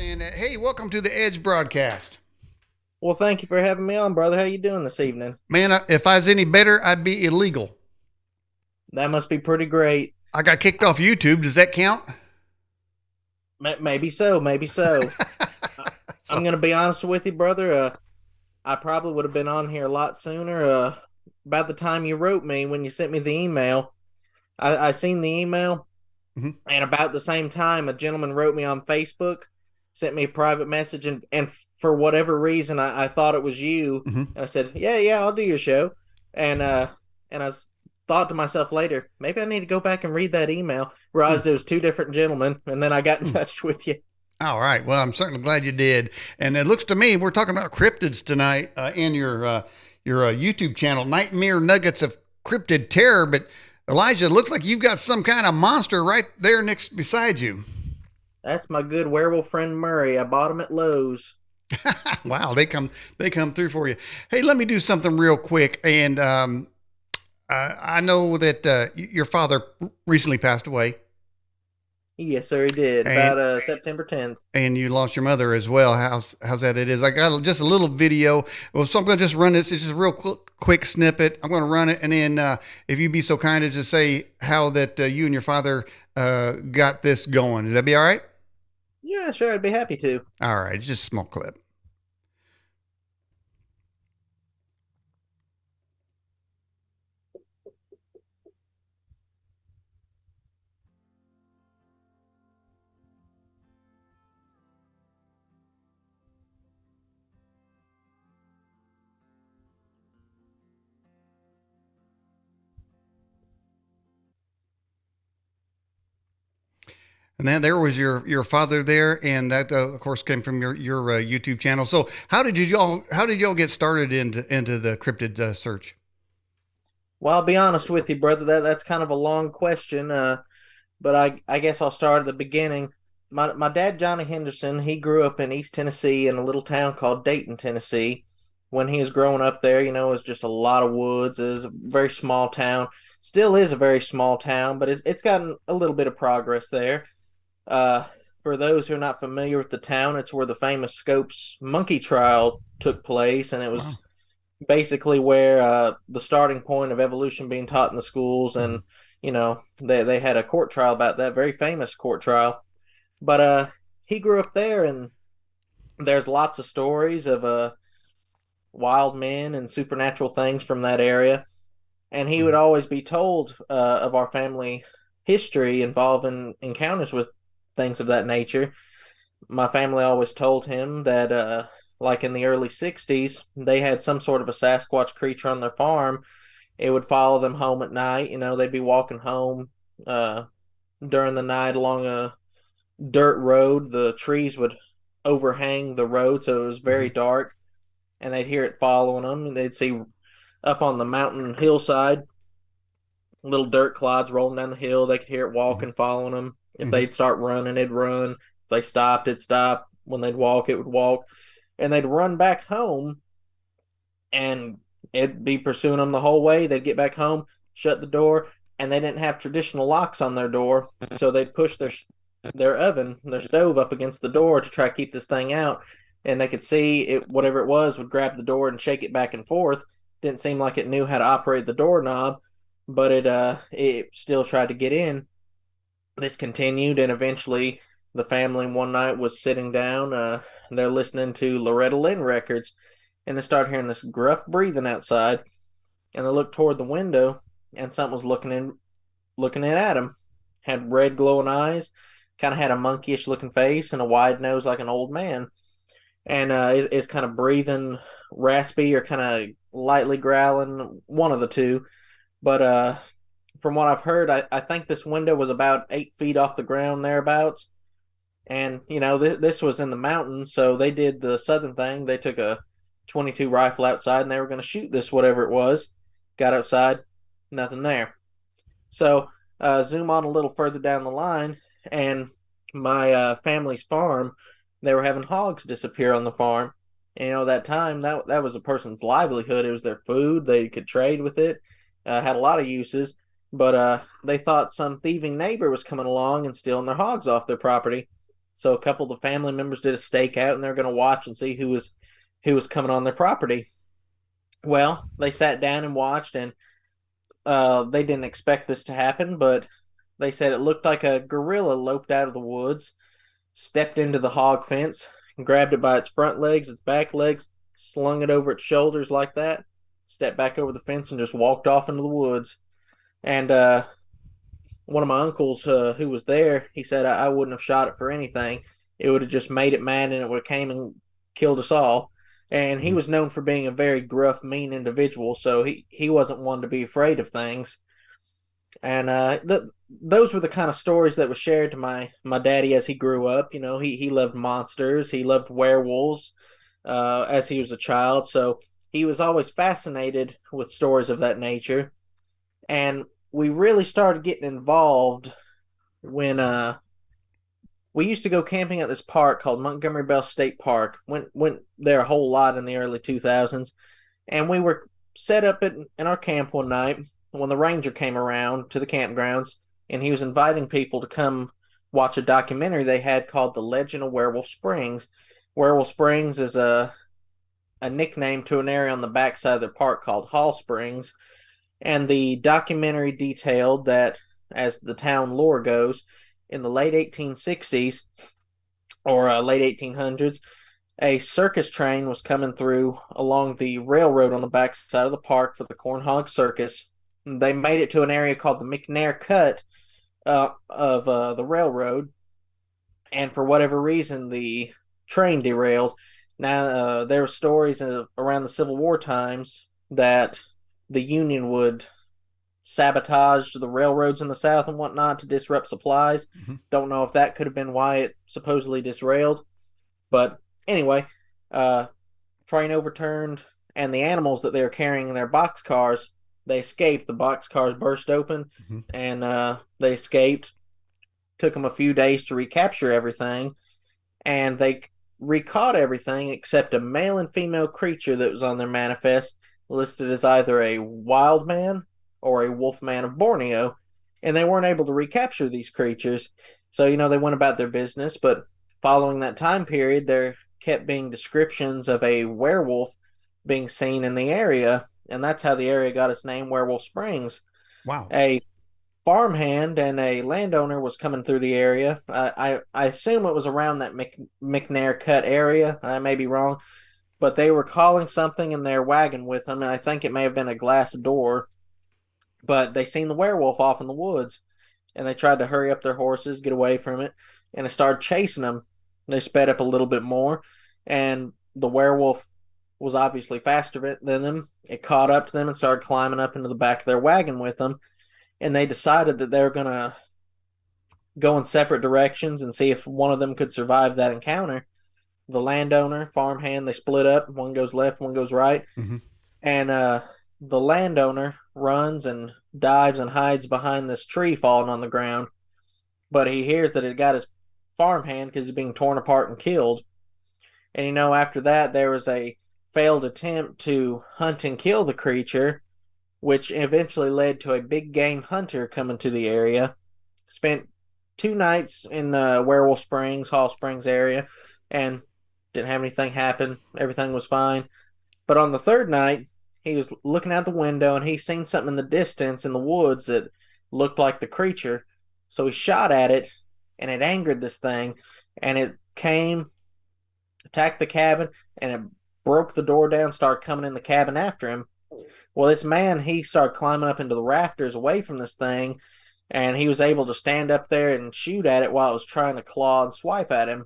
And hey, welcome to the Edge broadcast. Well, thank you for having me on, brother. How you doing this evening? Man, if I was any better, I'd be illegal. That must be pretty great. I got kicked off YouTube. Does that count? Maybe so, maybe so. I- I'm So, gonna be honest with you, brother. I probably would have been on here a lot sooner. About the time you wrote me when you sent me the email, I seen the email, mhm, and about the same time, a gentleman wrote me on Facebook, sent me a private message, and for whatever reason, I thought it was you, mhm. and I said, yeah, I'll do your show, and thought to myself later, maybe I need to go back and read that email. Realized it was two different gentlemen, and then I got in touch with you. All right. Well, I'm certainly glad you did. And it looks to me we're talking about cryptids tonight in your YouTube channel, Nightmare Nuggets of Cryptid Terror. But Elijah, it looks like you've got some kind of monster right there next beside you. That's my good werewolf friend Murray. I bought him at Lowe's. Wow, they come through for you. Hey, let me do something real quick. And I know that your father recently passed away, Yes, sir, he did. and About September 10th. and you lost your mother as well. How's that? It is. I got just a little video. Well, so I'm going to just run this. It's just a real quick snippet. I'm going to run it, and then if you'd be so kind as to say how that you and your father got this going, would that be all right? Yeah, sure, I'd be happy to. All right. It's just a small clip. And then there was your father there, and that of course came from your YouTube channel. So how did y'all get started into the cryptid search? Well, I'll be honest with you, brother. That's kind of a long question. But I guess I'll start at the beginning. My dad, Johnny Henderson, he grew up in East Tennessee in a little town called Dayton, Tennessee. When he was growing up there, it was just a lot of woods. It was a very small town. Still is a very small town, but it's gotten a little bit of progress there. Uh, for those who are not familiar with the town, it's where the famous Scopes monkey trial took place, and it Wow. was basically where the starting point of evolution being taught in the schools, and Mhm. they had a court trial about that, very famous court trial. But he grew up there, and there's lots of stories of wild men and supernatural things from that area, and he would Mhm. always be told of our family history involving encounters with things of that nature. My family always told him that like in the early 60s they had some sort of a Sasquatch creature on their farm. It would follow them home at night. They'd be walking home uh, during the night along a dirt road. The trees would overhang the road, so it was very Mhm. dark, and they'd hear it following them. And they'd see up on the mountain hillside little dirt clods rolling down the hill. They could hear it Mhm. walking, following them. If Mhm. they'd start running, it'd run. If they stopped, it'd stop. When they'd walk, it would walk. And they'd run back home, and it'd be pursuing them the whole way. They'd get back home, shut the door, and they didn't have traditional locks on their door, so they'd push their oven, their stove up against the door to try to keep this thing out. And they could see it, whatever it was, would grab the door and shake it back and forth. Didn't seem like it knew how to operate the doorknob, but it still tried to get in. This continued, and eventually the family one night was sitting down. They're listening to Loretta Lynn records, and they start hearing this gruff breathing outside. And they looked toward the window, and something was looking in at them. Had red glowing eyes, kind of had a monkeyish looking face, and a wide nose like an old man. And is kind of breathing raspy or kind of lightly growling, one of the two. But from what I've heard, I think this window was about 8 feet off the ground thereabouts. And this was in the mountains, so they did the southern thing. They took a 22 rifle outside, and they were going to shoot this whatever it was. Got outside, nothing there. So zoom on a little further down the line, and my family's farm, they were having hogs disappear on the farm. And that time that was a person's livelihood. It was their food. They could trade with it. Had a lot of uses, but they thought some thieving neighbor was coming along and stealing their hogs off their property. So a couple of the family members did a stakeout, and they're going to watch and see who was coming on their property. Well, they sat down and watched, and they didn't expect this to happen, but they said it looked like a gorilla loped out of the woods, stepped into the hog fence, grabbed it by its front legs, its back legs, slung it over its shoulders like that, stepped back over the fence, and just walked off into the woods. And one of my uncles who was there, he said I wouldn't have shot it for anything. It would have just made it mad, and it would have came and killed us all. And he Mhm. was known for being a very gruff, mean individual, so he wasn't one to be afraid of things. And those were the kind of stories that were shared to my daddy as he grew up. You know, he loved monsters, he loved werewolves as he was a child, so he was always fascinated with stories of that nature. And we really started getting involved when we used to go camping at this park called Montgomery Bell State Park. Went there a whole lot in the early 2000s, and we were set up in our camp one night when the ranger came around to the campgrounds, and he was inviting people to come watch a documentary they had called The Legend of Werewolf Springs. Werewolf Springs is a nickname to an area on the backside of the park called Hall Springs, and the documentary detailed that, as the town lore goes, in the late 1860s or late 1800s, a circus train was coming through along the railroad on the back side of the park for the Cornhog Circus. They made it to an area called the McNair Cut of the railroad, and for whatever reason, the train derailed. Now, there were stories around the Civil War times that the Union would sabotage the railroads in the South and whatnot to disrupt supplies. Mhm. Don't know if that could have been why it supposedly derailed. But anyway, uh, train overturned, and the animals that they were carrying in their box cars, they escaped. The box cars burst open, Mhm. and they escaped. Took them a few days to recapture everything, and they recaught everything except a male and female creature that was on their manifest, listed as either a wild man or a wolf man of Borneo, and they weren't able to recapture these creatures. So, they went about their business, but following that time period, there kept being descriptions of a werewolf being seen in the area, and that's how the area got its name, Werewolf Springs. Wow. A farmhand and a landowner was coming through the area. I assume it was around that McNair Cut area. I may be wrong, but they were calling something in their wagon with them, and I think it may have been a glass door. But they seen the werewolf off in the woods, and they tried to hurry up their horses, get away from it, and it started chasing them. They sped up a little bit more, and the werewolf was obviously faster than them. It caught up to them and started climbing up into the back of their wagon with them, and they decided that they were going to go in separate directions and see if one of them could survive that encounter. The landowner, farmhand, they split up. One goes left, one goes right. Mhm. And the landowner runs and dives and hides behind this tree falling on the ground. But he hears that it got his farmhand because he's being torn apart and killed. And after that, there was a failed attempt to hunt and kill the creature, which eventually led to a big game hunter coming to the area. Spent 2 nights in Werewolf Springs, Hall Springs area, and didn't have anything happen. Everything was fine. But on the third night, he was looking out the window and he seen something in the distance in the woods that looked like the creature. So he shot at it, and it angered this thing, and it came, attacked the cabin, and it broke the door down, started coming in the cabin after him. Well, this man, he started climbing up into the rafters away from this thing, and he was able to stand up there and shoot at it while it was trying to claw and swipe at him.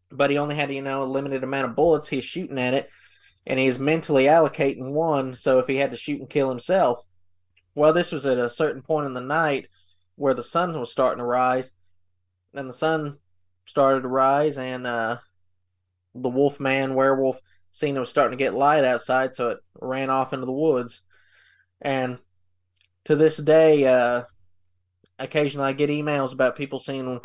But he only had, a limited amount of bullets. He's shooting at it, and he's mentally allocating one, so if he had to shoot and kill himself. Well, this was at a certain point in the night where the sun was starting to rise, and the sun started to rise, and the wolf man, werewolf, seen it was starting to get light outside, so it ran off into the woods. And to this day, occasionally I get emails about people seeing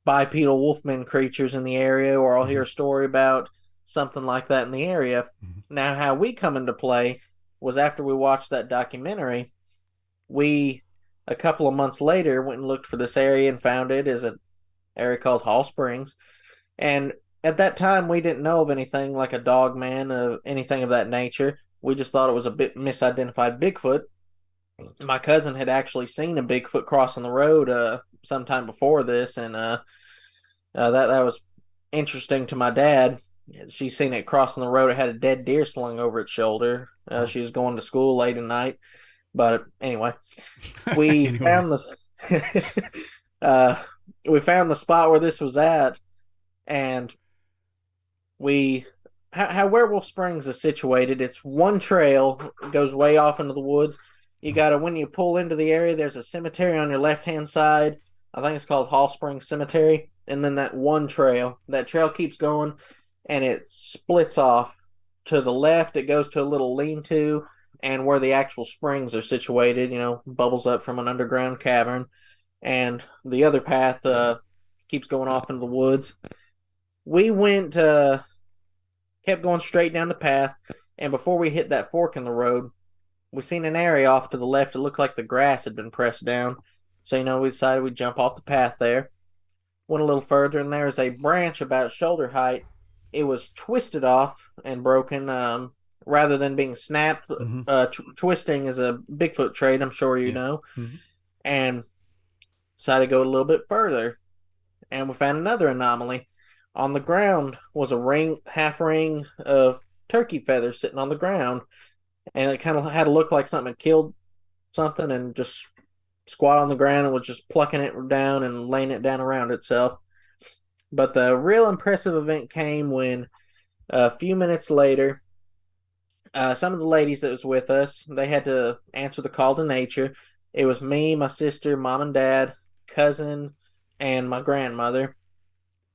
bipedal wolfman creatures in the area, or I'll hear Mhm. a story about something like that in the area. Mhm. Now, how we come into play was after we watched that documentary, we, a couple of months later, went and looked for this area and found it as a area called Hall Springs. And at that time, we didn't know of anything like a Dogman or anything of that nature. We just thought it was a bit misidentified Bigfoot. My cousin had actually seen a Bigfoot crossing the road sometime before this, and that was interesting to my dad. She seen it crossing the road. It had a dead deer slung over its shoulder. Oh. She was going to school late at night. But anyway, we Anyway. found the uh, we found the spot where this was at, and we how Werewolf Springs is situated. It's one trail, it goes way off into the woods. You gotta when you pull into the area, there's a cemetery on your left hand side. I think it's called Hall Springs Cemetery, and then that one trail. That trail keeps going, and it splits off to the left. It goes to a little lean-to, and where the actual springs are situated. Bubbles up from an underground cavern, and the other path keeps going off into the woods. We went kept going straight down the path, and before we hit that fork in the road, we seen an area off to the left. It looked like the grass had been pressed down. So, we decided we'd jump off the path there. Went a little further, and there's a branch about shoulder height. It was twisted off and broken rather than being snapped. Mm-hmm. Twisting is a Bigfoot trait, I'm sure you Yeah. know. Mm-hmm. And decided to go a little bit further, and we found another anomaly. On the ground was a half ring of turkey feathers sitting on the ground, and it kind of had to look like something had killed something and just squat on the ground and was just plucking it down and laying it down around itself. But the real impressive event came when a few minutes later, some of the ladies that was with us, they had to answer the call to nature. It was me, my sister, mom and dad, cousin, and my grandmother.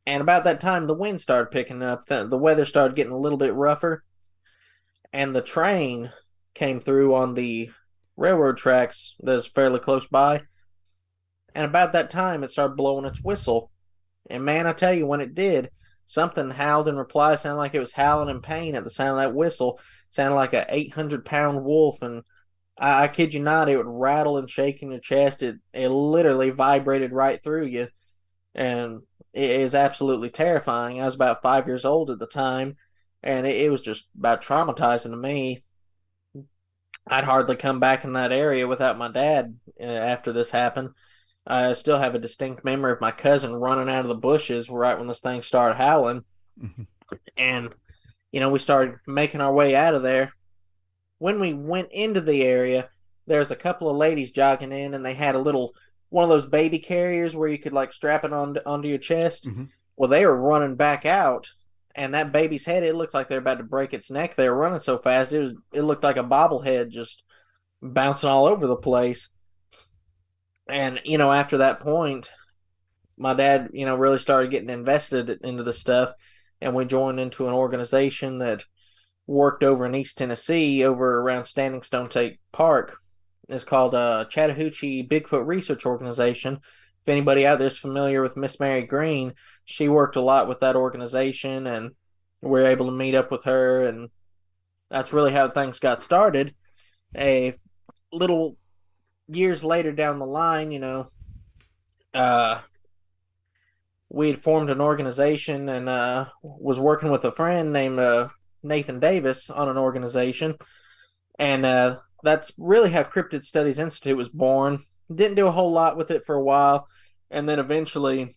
And about that time, the wind started picking up. The weather started getting a little bit rougher, and the train came through on the railroad tracks that's fairly close by. And about that time, it started blowing its whistle. And man, I tell you, when it did, something howled in reply, sounded like it was howling in pain at the sound of that whistle. Sounded like a 800-pound wolf, and I kid you not, it would rattle and shake in your chest. It literally vibrated right through you, and it is absolutely terrifying. I was about 5 years old at the time, and it was just about traumatizing to me. I'd hardly come back in that area without my dad after this happened. I still have a distinct memory of my cousin running out of the bushes right when this thing started howling. Mm-hmm. And, we started making our way out of there. When we went into the area, there's a couple of ladies jogging in, and they had a little one of those baby carriers where you could like strap it onto your chest. Mm-hmm. Well, they were running back out, and that baby's head, it looked like they were about to break its neck. They were running so fast, it looked like a bobblehead just bouncing all over the place. And, after that point, my dad, really started getting invested into the stuff, and we joined into an organization that worked over in East Tennessee, over around Standing Stone State Park. It's called Chattahoochee Bigfoot Research Organization. If anybody out there is familiar with Miss Mary Green, she worked a lot with that organization, and we're able to meet up with her, and that's really how things got started. A little years later down the line, we had formed an organization and was working with a friend named Nathan Davis on an organization, and that's really how Cryptid Studies Institute was born. Didn't do a whole lot with it for a while, and then eventually, a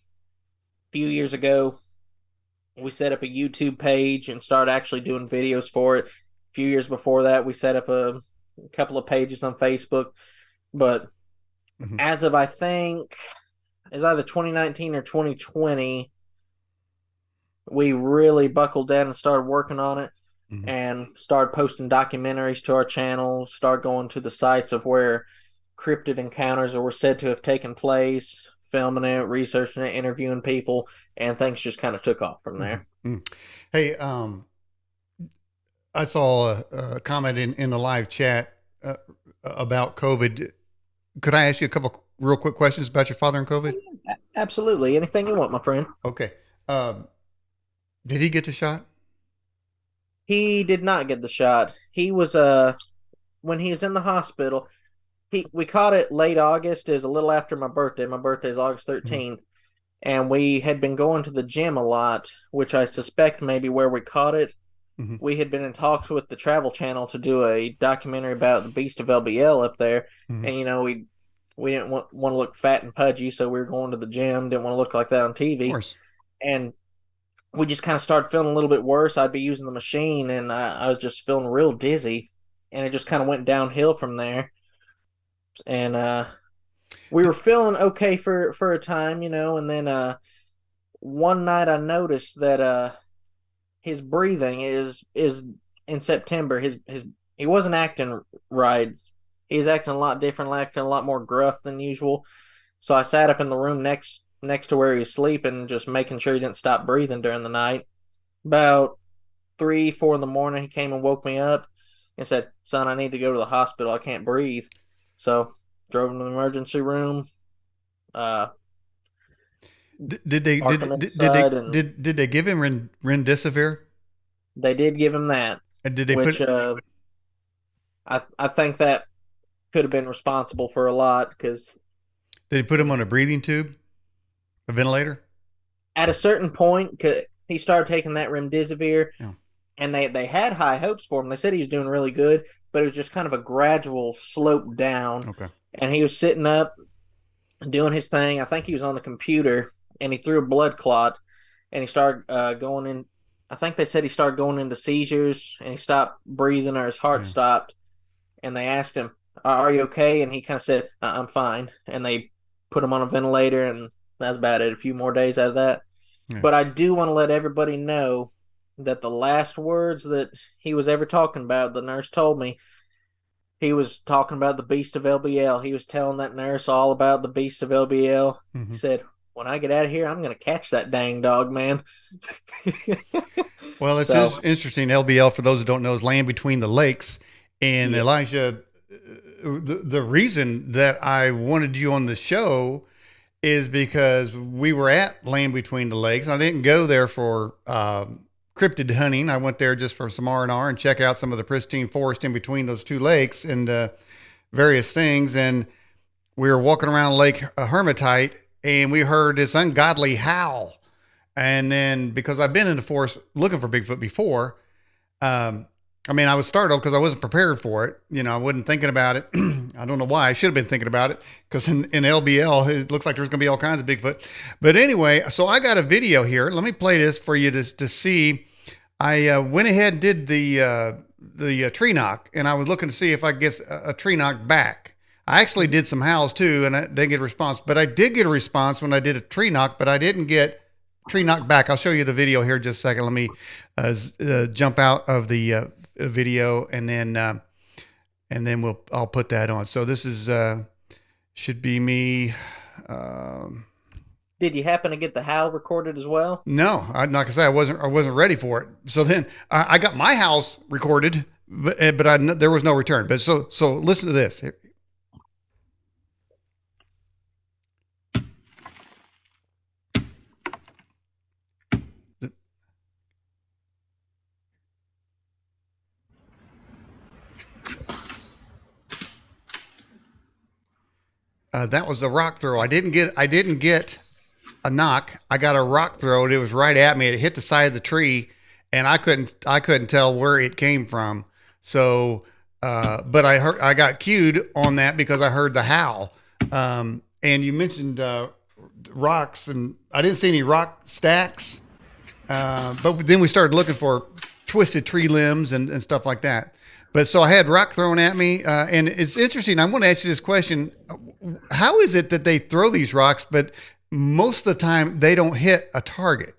few years ago, we set up a YouTube page and started actually doing videos for it. A few years before that, we set up a couple of pages on Facebook, but Mm-hmm. as of, I think, it's either 2019 or 2020, we really buckled down and started working on it. Mm-hmm. And started posting documentaries to our channel, started going to the sites of where cryptid encounters were said to have taken place, filming it, researching it, interviewing people, and things just kind of took off from there. Mm-hmm. Hey, I saw a comment in the live chat about COVID. Could I ask you a couple real quick questions about your father and COVID? Absolutely. Anything you want, my friend. Okay. Did he get the shot? He did not get the shot. He was when he was in the hospital, we caught it late August. It was a little after my birthday. My birthday is August 13th. and we had been going to the gym a lot, which I suspect may be where we caught it. Mm-hmm. We had been in talks with the Travel Channel to do a documentary about the Beast of LBL up there, Mm-hmm. and we didn't want to look fat and pudgy, so we were going to the gym. Didn't want to look like that on Of TV, course. and we just kind of started feeling a little bit worse. I'd be using the machine, and I was just feeling real dizzy, and it just kind of went downhill from there. And we were feeling okay for a time, and then one night I noticed that his breathing is in September. His he wasn't acting right. He's acting a lot different, acting a lot more gruff than usual. So I sat up in the room next to where he was sleeping, just making sure he didn't stop breathing during the night. About 3, 4 in the morning, he came and woke me up and said, "Son, I need to go to the hospital. I can't breathe." So drove him to the emergency room, uh, Did they parked him did they inside, and did they give him Rendesivir? they did give him that, And did they which put I think that could have been responsible for a lot because did they put him on a breathing tube, a ventilator? at a certain point, he started taking that remdesivir, Yeah. and they had high hopes for him. They said he was doing really good, but it was just kind of a gradual slope down. Okay. And he was sitting up and doing his thing. I think he was on the computer, and he threw a blood clot, and he started going in. I think they said he started going into seizures, and he stopped breathing, or his heart Yeah. stopped. And they asked him, "Are you okay?" And he kind of said, "I'm fine." And they put him on a ventilator, and that's about it. A few more days out of that. Yeah. But I do want to let everybody know that the last words that he was ever talking about, the nurse told me, he was talking about the Beast of LBL. He was telling that nurse all about the Beast of LBL. He Mm-hmm. said, "When I get out of here, I'm going to catch that dang dog, man." Well, it's So, interesting. LBL, for those who don't know, is land between the lakes. And yeah. Elijah, the reason that I wanted you on the show is because we were at Land Between the Lakes. I didn't go there for cryptid hunting. I went there just for some R&R and check out some of the pristine forest in between those two lakes and various things. And we were walking around Lake Hermitite, and we heard this ungodly howl. And then because I've been in the forest looking for Bigfoot before, um, I mean, I was startled because I wasn't prepared for it. You know, I wasn't thinking about it. I don't know why. I should have been thinking about it because in LBL, it looks like there's going to be all kinds of Bigfoot. But anyway, so I got a video here. Let me play this for you to see. I went ahead and did the tree knock, and I was looking to see if I could get a tree knock back. I actually did some howls too, and I didn't get a response. But I did get a response when I did a tree knock, but I didn't get tree knock back. I'll show you the video here in just a second. Let me jump out of the video, and then I'll put that on. So this is should be me. Um, Did you happen to get the howl recorded as well? no, like I say, I wasn't ready for it. So then I got my house recorded, but there was no return. But so listen to this. That was a rock throw. I didn't get a knock. I got a rock throw. And it was right at me. It hit the side of the tree, and I couldn't tell where it came from. So, but I got cued on that because I heard the howl. And you mentioned rocks, and I didn't see any rock stacks. But then we started looking for twisted tree limbs and stuff like that. But so I had rock thrown at me, and it's interesting. I want to ask you this question: how is it that they throw these rocks, but most of the time they don't hit a target?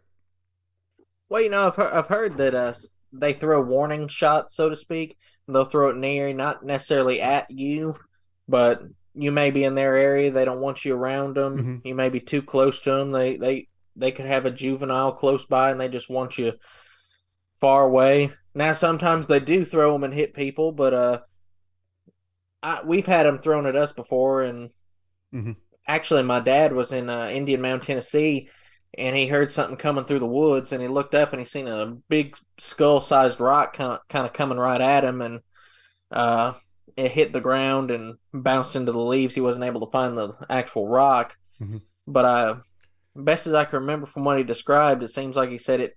Well, I've heard that they throw warning shots, so to speak. They'll throw it near, not necessarily at you, but you may be in their area. They don't want you around them. Mm-hmm. You may be too close to them. They could have a juvenile close by, and they just want you far away. Now, sometimes they do throw them and hit people, but we've had them thrown at us before. And Mm-hmm. actually, my dad was in Indian Mound, Tennessee, and he heard something coming through the woods, and he looked up and he seen a big skull-sized rock kind of coming right at him, and uh, it hit the ground and bounced into the leaves. He wasn't able to find the actual rock, Mm-hmm. but best as I can remember from what he described, it seems like he said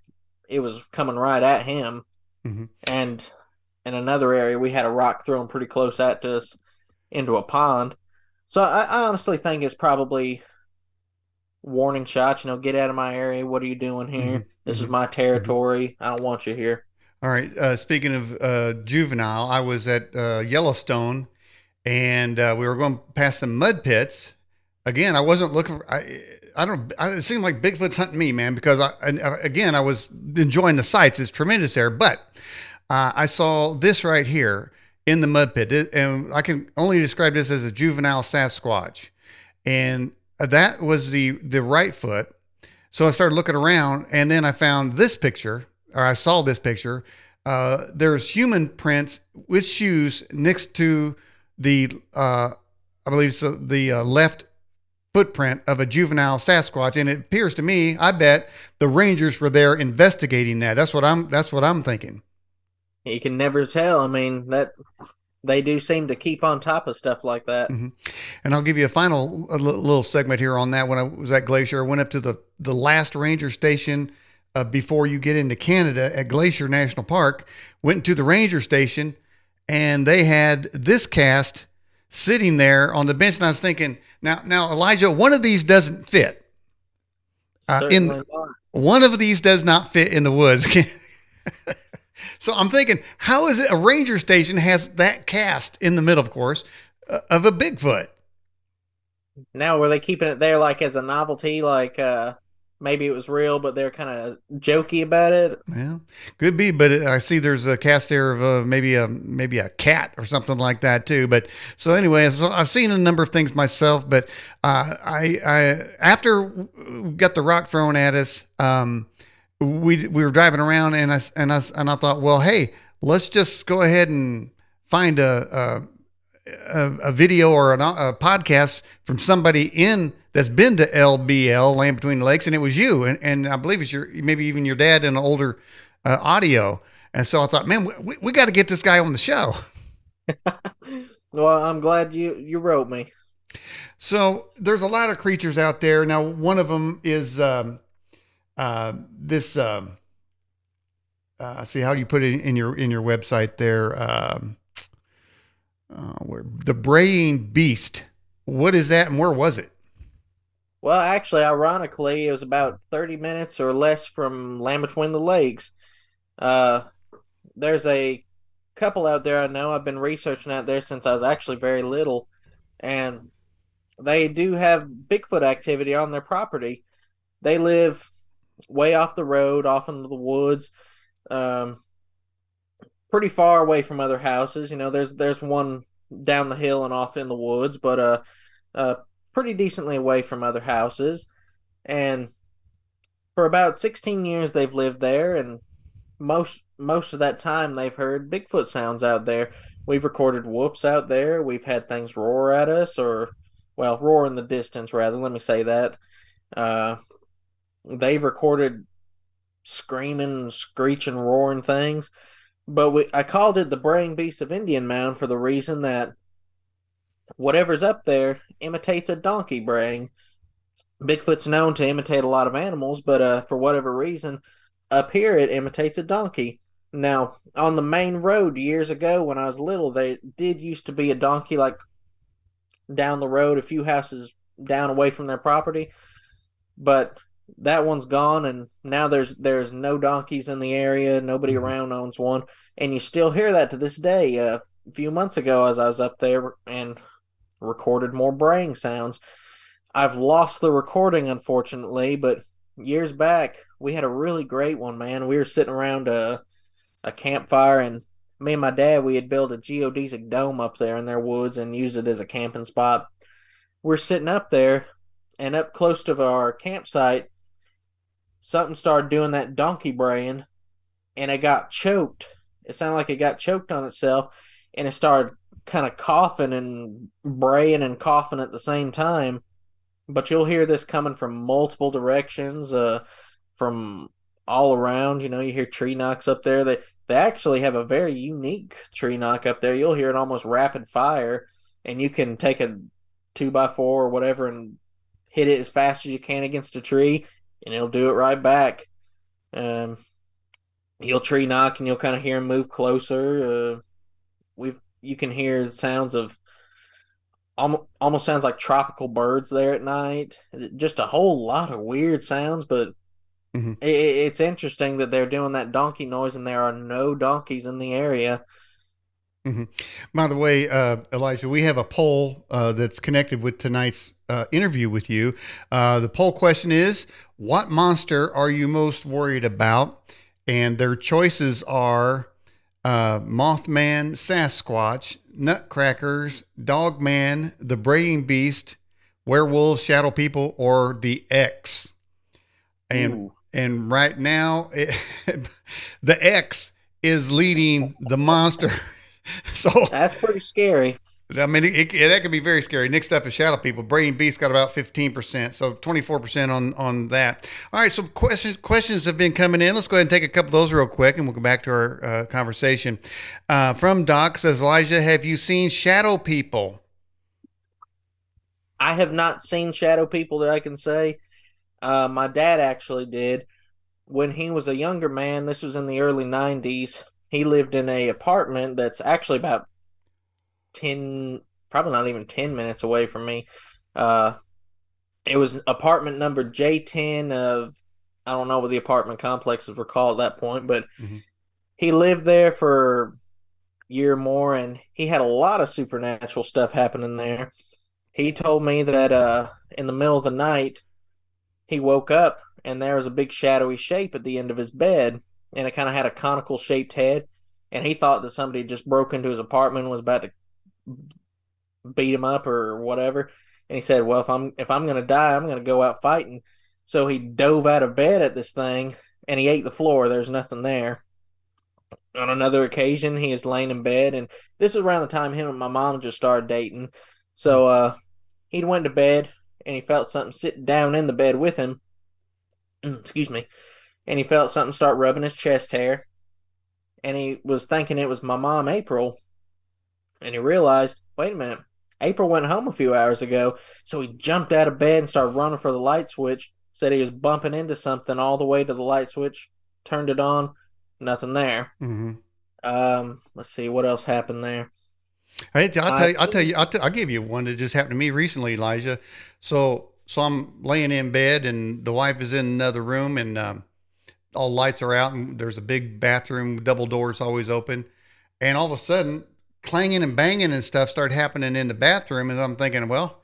it was coming right at him. Hmm. And in another area, we had a rock thrown pretty close at us into a pond. So I honestly think it's probably warning shots. Get out of my area. What are you doing Hmm. here? This is Hmm. my Hmm. territory. I don't want you here. All right. Speaking of juvenile, I was at Yellowstone, and we were going past some mud pits. Again, I wasn't looking for. I don't. It seemed like Bigfoot's hunting me, man, because again, I was enjoying the sights. It's tremendous there, but I saw this right here in the mud pit, and I can only describe this as a juvenile Sasquatch, and that was the right foot. So I started looking around, and then I found this picture, or I saw this picture. There's human prints with shoes next to the, I believe so, the left footprint of a juvenile Sasquatch, and it appears to me, I bet the rangers were there investigating that. That's what I'm thinking. You can never tell. I mean, that they do seem to keep on top of stuff like that. Hmm. And I'll give you a final little segment here on that. When I was at Glacier, I went up to the last ranger station before you get into Canada at Glacier National Park. Went to the ranger station, and they had this cast sitting there on the bench. And I was thinking, now Elijah, one of these doesn't fit. In Certainly not. one of these does not fit in the woods. So I'm thinking, how is it a ranger station has that cast in the middle, of course, of a Bigfoot? Now, were they keeping it there like as a novelty, like maybe it was real, but they're kind of jokey about it? Yeah, could be, but I see there's a cast there of maybe a cat or something like that too. But so anyway, so I've seen a number of things myself, but I after we got the rock thrown at us, we were driving around, and I thought, well, hey, let's just go ahead and find a video or a podcast from somebody in that's been to LBL, Land Between the Lakes, and it was you, and I believe it's your maybe even your dad in an older audio. And so I thought, man, we got to get this guy on the show. Well, I'm glad you wrote me. So there's a lot of creatures out there. Now, one of them is this. See, how do you put it in your website there? Where the Braying Beast. What is that, and where was it? Well, actually, ironically, it was about 30 minutes or less from Land Between the Lakes. Uh, there's a couple out there I know. I've been researching out there since I was actually very little, and they do have Bigfoot activity on their property. They live way off the road, off into the woods, um, pretty far away from other houses. There's one down the hill and off in the woods, but uh, pretty decently away from other houses. And for about 16 years, they've lived there, and most of that time, they've heard Bigfoot sounds out there. We've recorded whoops out there. We've had things roar at us, or well, roar in the distance, rather. Let me say that. Uh, they've recorded screaming, screeching, roaring things. But I called it the Braying Beast of Indian Mound for the reason that whatever's up there imitates a donkey braying. Bigfoot's known to imitate a lot of animals, but for whatever reason, up here it imitates a donkey. Now, on the main road years ago when I was little, they did used to be a donkey like down the road, a few houses down away from their property, but that one's gone, and now there's no donkeys in the area. Nobody Mhm. around owns one, and you still hear that to this day. A few months ago, as I was up there and recorded more braying sounds, I've lost the recording, unfortunately, but years back, we had a really great one, man. We were sitting around a campfire, and me and my dad, we had built a geodesic dome up there in their woods and used it as a camping spot. We're sitting up there, and up close to our campsite, something started doing that donkey braying, and it got choked. It sounded like it got choked on itself, and it started kind of coughing and braying and coughing at the same time. But you'll hear this coming from multiple directions, from all around. You hear tree knocks up there. They actually have a very unique tree knock up there. You'll hear it almost rapid fire, and you can take a 2x4 or whatever and hit it as fast as you can against a tree, and it'll do it right back. Um, you'll tree knock, and you'll kind of hear him move closer. We've you can hear sounds of almost sounds like tropical birds there at night. Just a whole lot of weird sounds, but Hmm. it's interesting that they're doing that donkey noise, and there are no donkeys in the area. Hmm. By the way, Elijah, we have a poll that's connected with tonight's interview with you. The poll question is, what monster are you most worried about? And their choices are Mothman, Sasquatch, Nutcrackers, Dogman, the Braying Beast, Werewolves, Shadow People, or the X. And Ooh, and right now, the X is leading the monster. So that's pretty scary. I mean, that can be very scary. Next up is Shadow People. Braying Beast got about 15%, so 24% on that. All right, so questions have been coming in. Let's go ahead and take a couple of those real quick, and we'll go back to our conversation. From Doc says, Elijah, have you seen Shadow People? I have not seen shadow people that I can say. My dad actually did when he was a younger man. This was in the early '90s. He lived in a apartment that's actually about 10, probably not even 10 minutes away from me. Uh, it was apartment number J10 of, I don't know what the apartment complexes were called at that point, but Mm-hmm. he lived there for a year or more, and he had a lot of supernatural stuff happening there. He told me that in the middle of the night, he woke up and there was a big shadowy shape at the end of his bed, and it kind of had a conical shaped head. And he thought that somebody just broke into his apartment and was about to beat him up or whatever. And he said, "Well, if I'm gonna die, I'm gonna go out fighting." So he dove out of bed at this thing and he ate the floor. There's nothing there. On another occasion, he is laying in bed, and this is around the time him and my mom just started dating. So he'd went to bed and he felt something sit down in the bed with him. Excuse me. And he felt something start rubbing his chest hair. And he was thinking it was my mom, April. And he realized, wait a minute, April went home a few hours ago. So he jumped out of bed and started running for the light switch. Said he was bumping into something all the way to the light switch. Turned it on. Nothing there. Mm-hmm. Let's see what else happened there. Hey, I I'll give you one that just happened to me recently, Elijah. So I'm laying in bed, and the wife is in another room, and all the lights are out, and there's a big bathroom, double doors always open, and all of a sudden, clanging and banging and stuff started happening in the bathroom, and I'm thinking, well,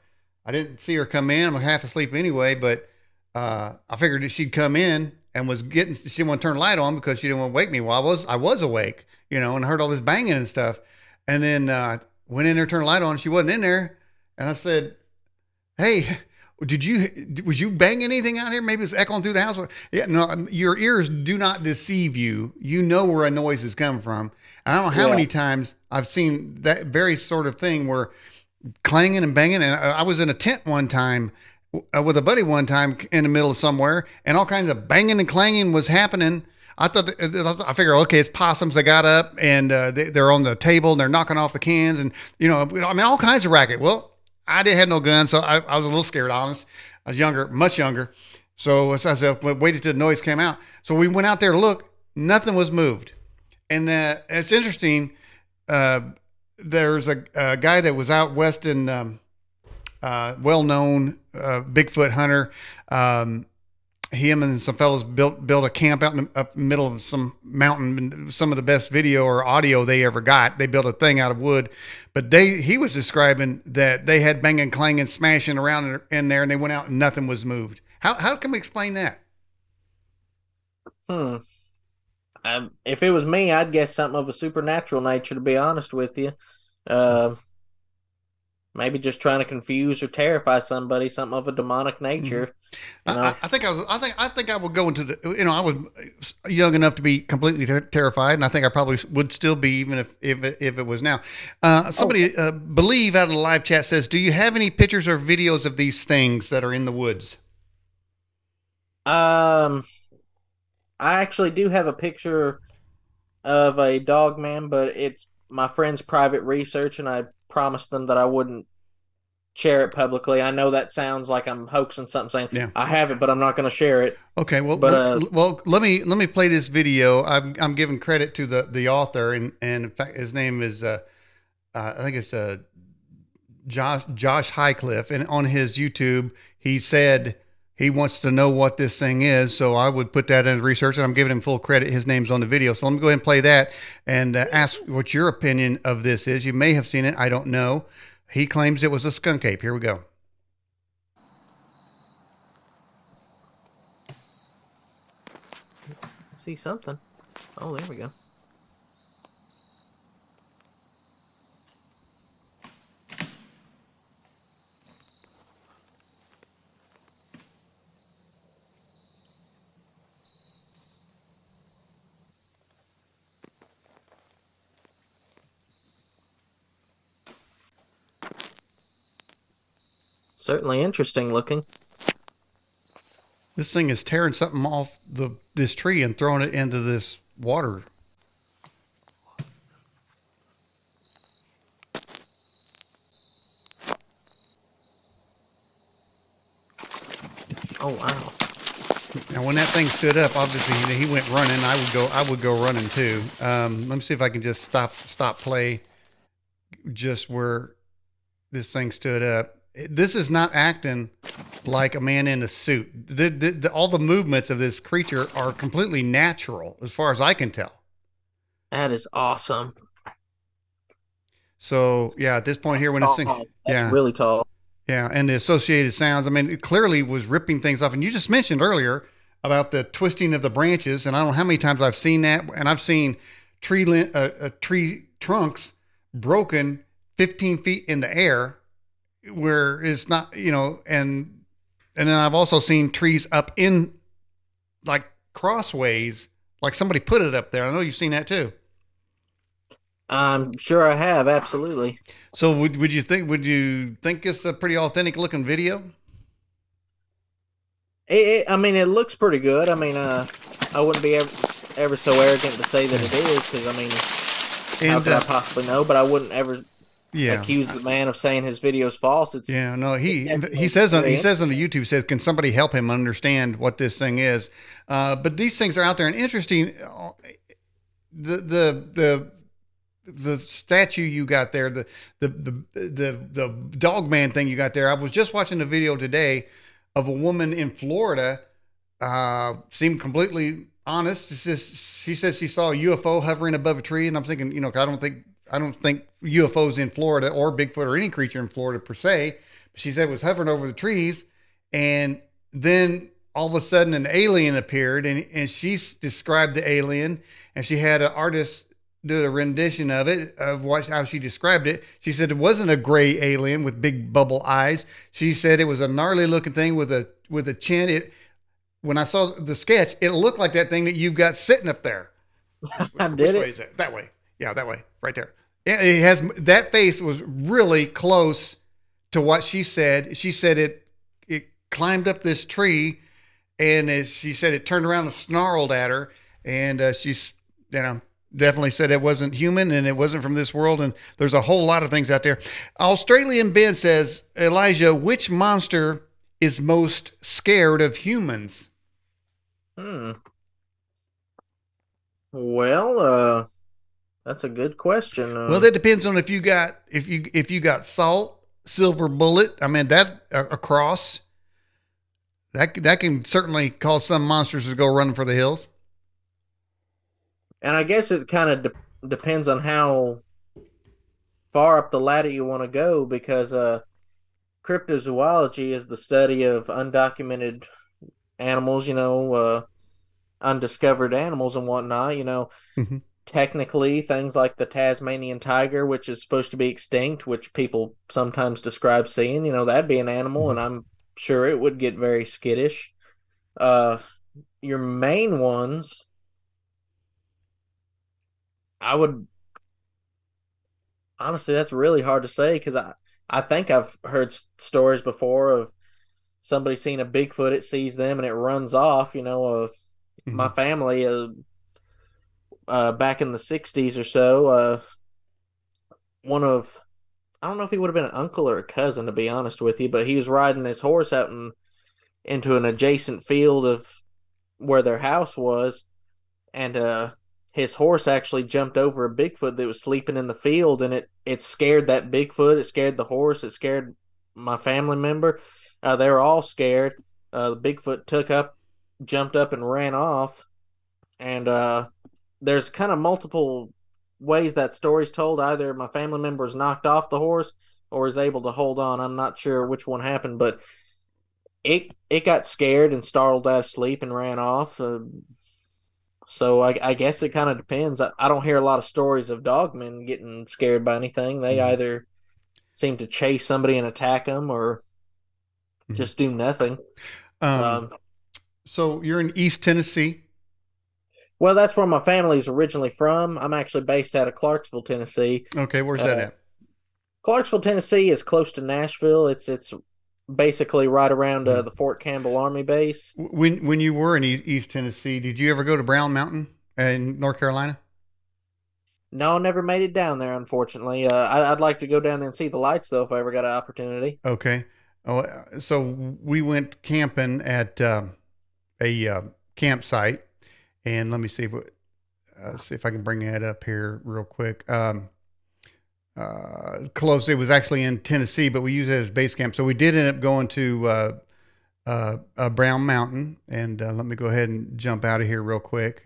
I didn't see her come in. I'm half asleep anyway, but I figured that she'd come in and was getting. She didn't want to turn the light on because she didn't want to wake me while I was awake, and I heard all this banging and stuff, and then went in there, turned the light on. She wasn't in there, and I said, "Hey, was you banging anything out here? Maybe it's echoing through the house." Yeah, no, your ears do not deceive you. You know where a noise is coming from. And I don't know how yeah many times I've seen that very sort of thing where clanging and banging. And I was in a tent one time with a buddy one time in the middle of somewhere, and all kinds of banging and clanging was happening. I figure, okay, it's possums. They got up and they're on the table and they're knocking off the cans and I mean all kinds of racket. Well, I didn't have no gun, so I was a little scared. Honest, I was younger, much younger. So as I said, waited till the noise came out. So we went out there to look. Nothing was moved, and it's interesting. Uh, there's a guy that was out west in well-known Bigfoot hunter. Him and some fellows built a camp out in the up middle of some mountain. Some of the best video or audio they ever got. They built a thing out of wood, but he was describing that they had banging, clanging, smashing around in there, and they went out and nothing was moved. How can we explain that? hmm if it was me, I'd guess something of a supernatural nature, to be honest with you. uh Maybe just trying to confuse or terrify somebody, something of a demonic Mm-hmm. nature, you I, know. I think I was. I think I would go into the. I was young enough to be completely terrified, and I think I probably would still be, even if it was now. Oh, Somebody believe out of the live chat says, "Do you have any pictures or videos of these things that are in the woods?" um I actually do have a picture of a dog man, but it's my friend's private research, and I promised them that I wouldn't share it publicly. I know that sounds like I'm hoaxing something, saying Yeah. I have it, but I'm not going to share it. Okay. Well, But let me play this video. I'm giving credit to the author, and in fact, his name is I think it's Josh Highcliffe, and on his YouTube, he said he wants to know what this thing is. So I would put that in research, and I'm giving him full credit. His name's on the video, so let me go ahead and play that and ask what your opinion of this is. You may have seen it. I don't know. He claims it was a skunk ape. Here we go. see something. Oh, there we go. Certainly interesting looking. This thing is tearing something off this tree and throwing it into this water. Oh wow. Now, when that thing stood up, obviously he went running. I would go running too. Let me see if I can just stop play just where this thing stood up. This is not acting like a man in a suit. All the movements of this creature are completely natural, as far as I can tell. That is awesome. So yeah, at this point here, when this thing, Tall. That's yeah, really tall. yeah, and the associated sounds. I mean, it clearly was ripping things off. And you just mentioned earlier about the twisting of the branches, and I don't know how many times I've seen that. And I've seen tree trunks broken 15 feet in the air, where it's not, and then I've also seen trees up in like crossways, like somebody put it up there. I know you've seen that too. I'm sure I have, absolutely. So would you think it's a pretty authentic looking video? I mean, it looks pretty good. I mean, I wouldn't be ever so arrogant to say that it is, because I mean, how And could I possibly know? But I wouldn't ever yeah, accuse the man of saying his video is false. yeah, no, It's he definitely says on very he says on the YouTube, says, can somebody help him understand what this thing is? But these things are out there, and interesting. The statue you got there, the Dogman thing you got there. I was just watching a video today of a woman in Florida. Seemed completely honest. She says she saw a UFO hovering above a tree, and I'm thinking, I don't think UFOs in Florida or Bigfoot or any creature in Florida per se. But she said it was hovering over the trees, and then all of a sudden an alien appeared, and she described the alien, and she had an artist did a rendition of it, of how she described it. She said it wasn't a gray alien with big bubble eyes. She said it was a gnarly looking thing with a chin. When I saw the sketch, it looked like that thing that you've got sitting up there. I Which did way it. is that? That way. Yeah, that way, right there. It has that face was really close to what she said. She said it climbed up this tree, and she said it turned around and snarled at her, and she's definitely said it wasn't human and it wasn't from this world. And there's a whole lot of things out there. Australian Ben says, Elijah, which monster is most scared of humans? Hmm. Well, that's a good question. Well, that depends on if you got salt, silver bullet. I mean, that a cross that can certainly cause some monsters to go running for the hills. And I guess it kind of depends on how far up the ladder you want to go, because cryptozoology is the study of undocumented animals, undiscovered animals and whatnot. Hmm. Technically, things like the Tasmanian tiger, which is supposed to be extinct, which people sometimes describe seeing, that'd be an animal, and Hmm. I'm sure it would get very skittish. Uh, your main ones, I would honestly, that's really hard to say, because I think I've heard stories before of somebody seeing a Bigfoot, it sees them and it runs off. My Hmm. family, back in the '60s or so, one of I don't know if he would have been an uncle or a cousin, to be honest with you, but he was riding his horse out into an adjacent field of where their house was, and his horse actually jumped over a Bigfoot that was sleeping in the field, and it scared that Bigfoot, it scared the horse, it scared my family member. They were all scared. The Bigfoot jumped up and ran off, and there's kind of multiple ways that story's told. Either my family member was knocked off the horse or is able to hold on. I'm not sure which one happened, but it got scared and startled out of sleep and ran off. So I guess it kind of depends. I don't hear a lot of stories of dogmen getting scared by anything. They Hmm. either seem to chase somebody and attack them or Hmm. just do nothing. Um, Um, so you're in East Tennessee. well, that's where my family's originally from. I'm actually based out of Clarksville, Tennessee. Okay, where's that Uh, at? Clarksville, Tennessee is close to Nashville. It's basically right around Hmm. the Fort Campbell Army base. When you were in East Tennessee, did you ever go to Brown Mountain in North Carolina? No, never made it down there, unfortunately. I'd like to go down there and see the lights, though, if I ever got an opportunity. Okay. Oh, so we went camping at a campsite, and let me see if I can bring that up here real quick. Close. It was actually in Tennessee, but we used it as base camp. So we did end up going to Brown Mountain, and let me go ahead and jump out of here real quick.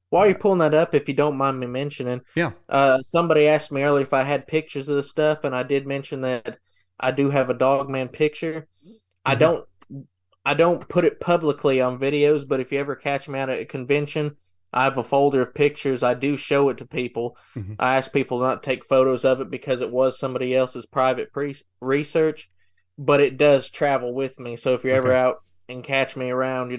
While Uh, you're pulling that up, if you don't mind me mentioning, yeah. somebody asked me earlier if I had pictures of the stuff, and I did mention that I do have a Dogman picture. I Hmm. don't I don't put it publicly on videos, but if you ever catch me out at a convention, I have a folder of pictures. I do show it to people. Hmm. I ask people not to take photos of it because it was somebody else's private research, but it does travel with me. So if you're ever Okay. out and catch me around,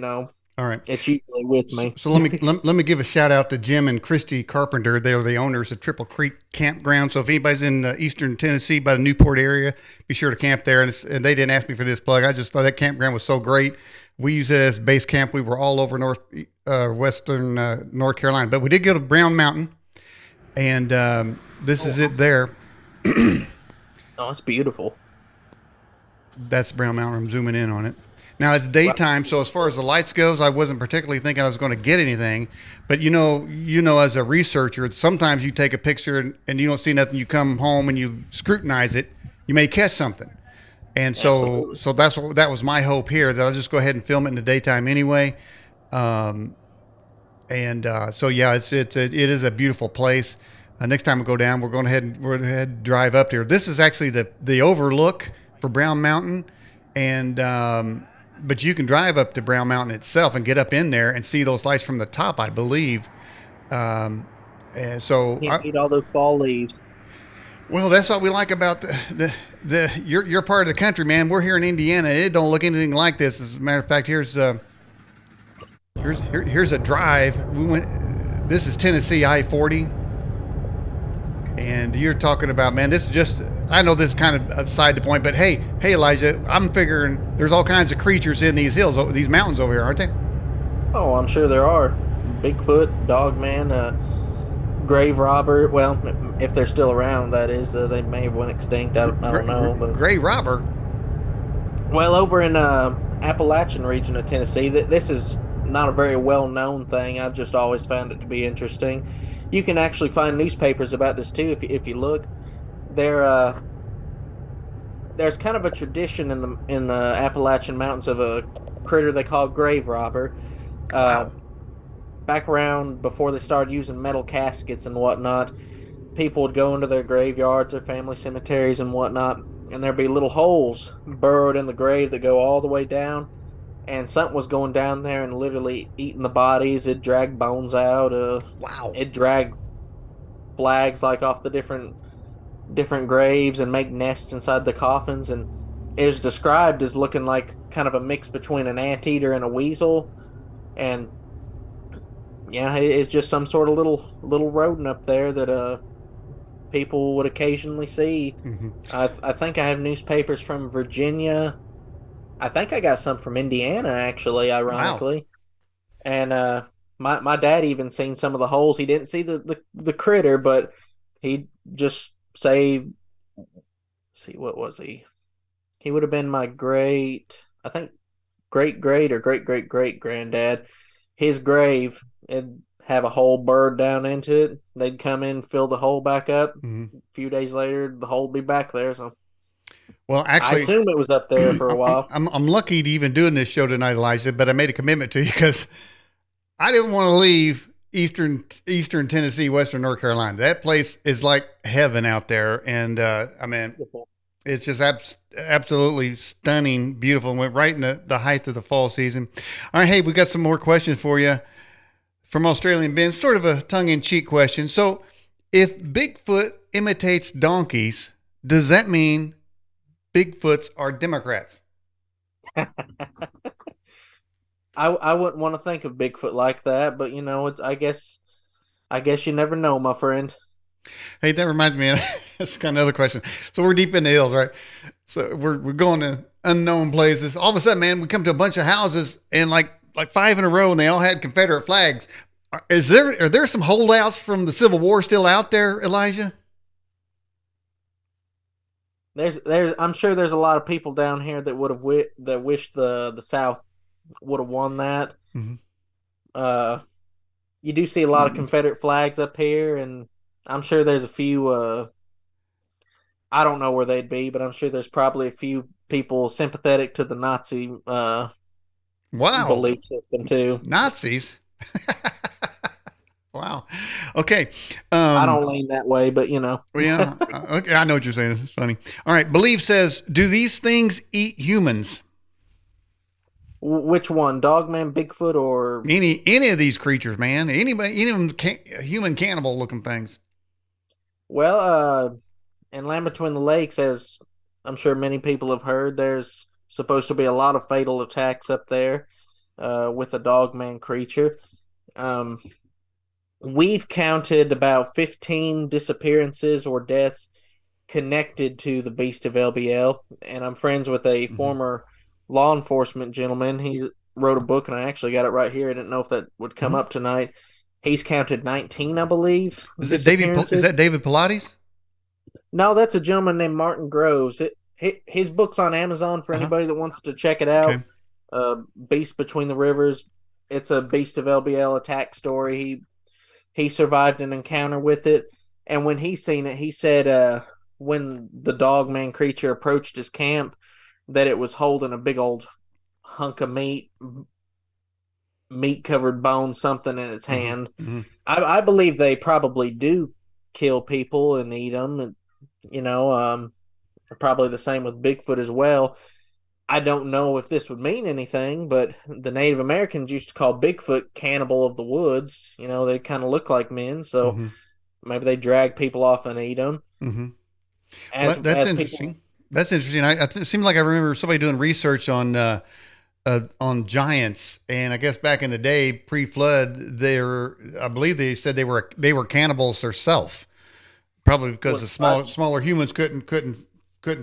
All right. it's usually with So, me. so let me give a shout out to Jim and Christy Carpenter. They are the owners of Triple Creek Campground. So if anybody's in eastern Tennessee by the Newport area, be sure to camp there. And they didn't ask me for this plug. I just thought that campground was so great. We use it as base camp. We were all over western North Carolina, but we did go to Brown Mountain, and this Oh, is it awesome. there. Oh, it's beautiful. That's Brown Mountain. I'm zooming in on it. Now it's Right. daytime, so as far as the lights goes, I wasn't particularly thinking I was going to get anything. But as a researcher, sometimes you take a picture and you don't see nothing. You come home and you scrutinize it, you may catch something. And Absolutely. that was my hope here, that I'll just go ahead and film it in the daytime anyway. Um, and so yeah, it is a beautiful place. Next time we go down, we're going to head drive up there. This is actually the overlook for Brown Mountain, and but you can drive up to Brown Mountain itself and get up in there and see those lights from the top, I believe. Um, and so, Can't beat all those fall leaves. well, that's what we like about the your part of the country, man. We're here in Indiana. It don't look anything like this. As a matter of fact, here's a drive. We went. This is Tennessee I-40, and you're talking about, man. This is just. I know this is kind of upside the point, but hey, Elijah, I'm figuring there's all kinds of creatures in these hills, these mountains over here, aren't they? Oh, I'm sure there are. Bigfoot, Dogman, grave robber. Well, if they're still around, that is. They may have went extinct. I don't know. But Gray robber. well, over in Appalachian region of Tennessee, this is not a very well known thing. I've just always found it to be interesting. You can actually find newspapers about this too if you look. There there's kind of a tradition in the Appalachian Mountains of a critter they call grave robber. Uh, Wow. Back around before they started using metal caskets and whatnot, people would go into their graveyards, their family cemeteries and whatnot, and there'd be little holes burrowed in the grave that go all the way down. And something was going down there and literally eating the bodies. It dragged bones out. Wow. It dragged flags like off the different graves and make nests inside the coffins. And it was described as looking like kind of a mix between an anteater and a weasel. And yeah, it's just some sort of little rodent up there that people would occasionally see. Hmm. I think I have newspapers from Virginia. I think I got some from Indiana actually, Wow. ironically. And my dad even seen some of the holes. He didn't see the critter, but he'd just say see, what was he? He would have been my I think great or great granddad. His grave, it'd have a hole burrowed down into it. They'd come in, fill the hole back up. Hmm. A few days later, the hole would be back there. So Well, I actually, assume it was up there for a while. I'm lucky to even doing this show tonight, Elijah. But I made a commitment to you because I didn't want to leave Eastern Tennessee, Western North Carolina. That place is like heaven out there, and I mean, it's just absolutely stunning, beautiful. And went right in the height of the fall season. All right, hey, we got some more questions for you from Australian Ben. Sort of a tongue-in-cheek question. So, if Bigfoot imitates donkeys, does that mean Bigfoots are Democrats? I wouldn't want to think of Bigfoot like that, but it's I guess you never know, my friend. Hey, that reminds me of that's kind of another question. So we're deep in the hills, right? So we're going to unknown places. All of a sudden, man, we come to a bunch of houses and like five in a row, and they all had Confederate flags. Are there some holdouts from the Civil War still out there, Elijah? There's I'm sure there's a lot of people down here that would have that wish the South would have won that. Mm-hmm. Uh, you do see a lot of Confederate flags up here, and I'm sure there's a few. I don't know where they'd be, but I'm sure there's probably a few people sympathetic to the Nazi Wow, belief system too. Nazis. Wow. Okay. I don't lean that way, but Well, yeah. Okay. I know what you're saying. This is funny. All right. Believe says, do these things eat humans? Which one, Dogman, Bigfoot, or Any of these creatures, man? Anybody? Any of them human cannibal looking things? well, in Land Between the Lakes, as I'm sure many people have heard, there's supposed to be a lot of fatal attacks up there with the Dogman creature. Um, we've counted about 15 disappearances or deaths connected to the Beast of LBL, and I'm friends with a Mm-hmm. former law enforcement gentleman. He wrote a book, and I actually got it right here. I didn't know if that would come Mm-hmm. up tonight. He's counted 19, I believe, Is it David? Is disappearances. that David Pilates? No, that's a gentleman named Martin Groves. His book's on Amazon for Uh huh. anybody that wants to check it out. Okay. Beast Between the Rivers. It's a Beast of LBL attack story. He survived an encounter with it, and when he seen it, he said when the Dogman creature approached his camp, that it was holding a big old hunk of meat covered bone, something in its Mm-hmm. hand. Mm-hmm. I believe they probably do kill people and eat them, and you know, probably the same with Bigfoot as well. I don't know if this would mean anything, but the Native Americans used to call Bigfoot cannibal of the woods. They kind of look like men, so Mm-hmm. maybe they drag people off and eat them. Mm-hmm. Well, As that's as people, interesting. That's interesting. It seems like I remember somebody doing research on giants, and I guess back in the day, pre-flood, I believe they said they were cannibals themselves, probably because the was I, smaller humans couldn't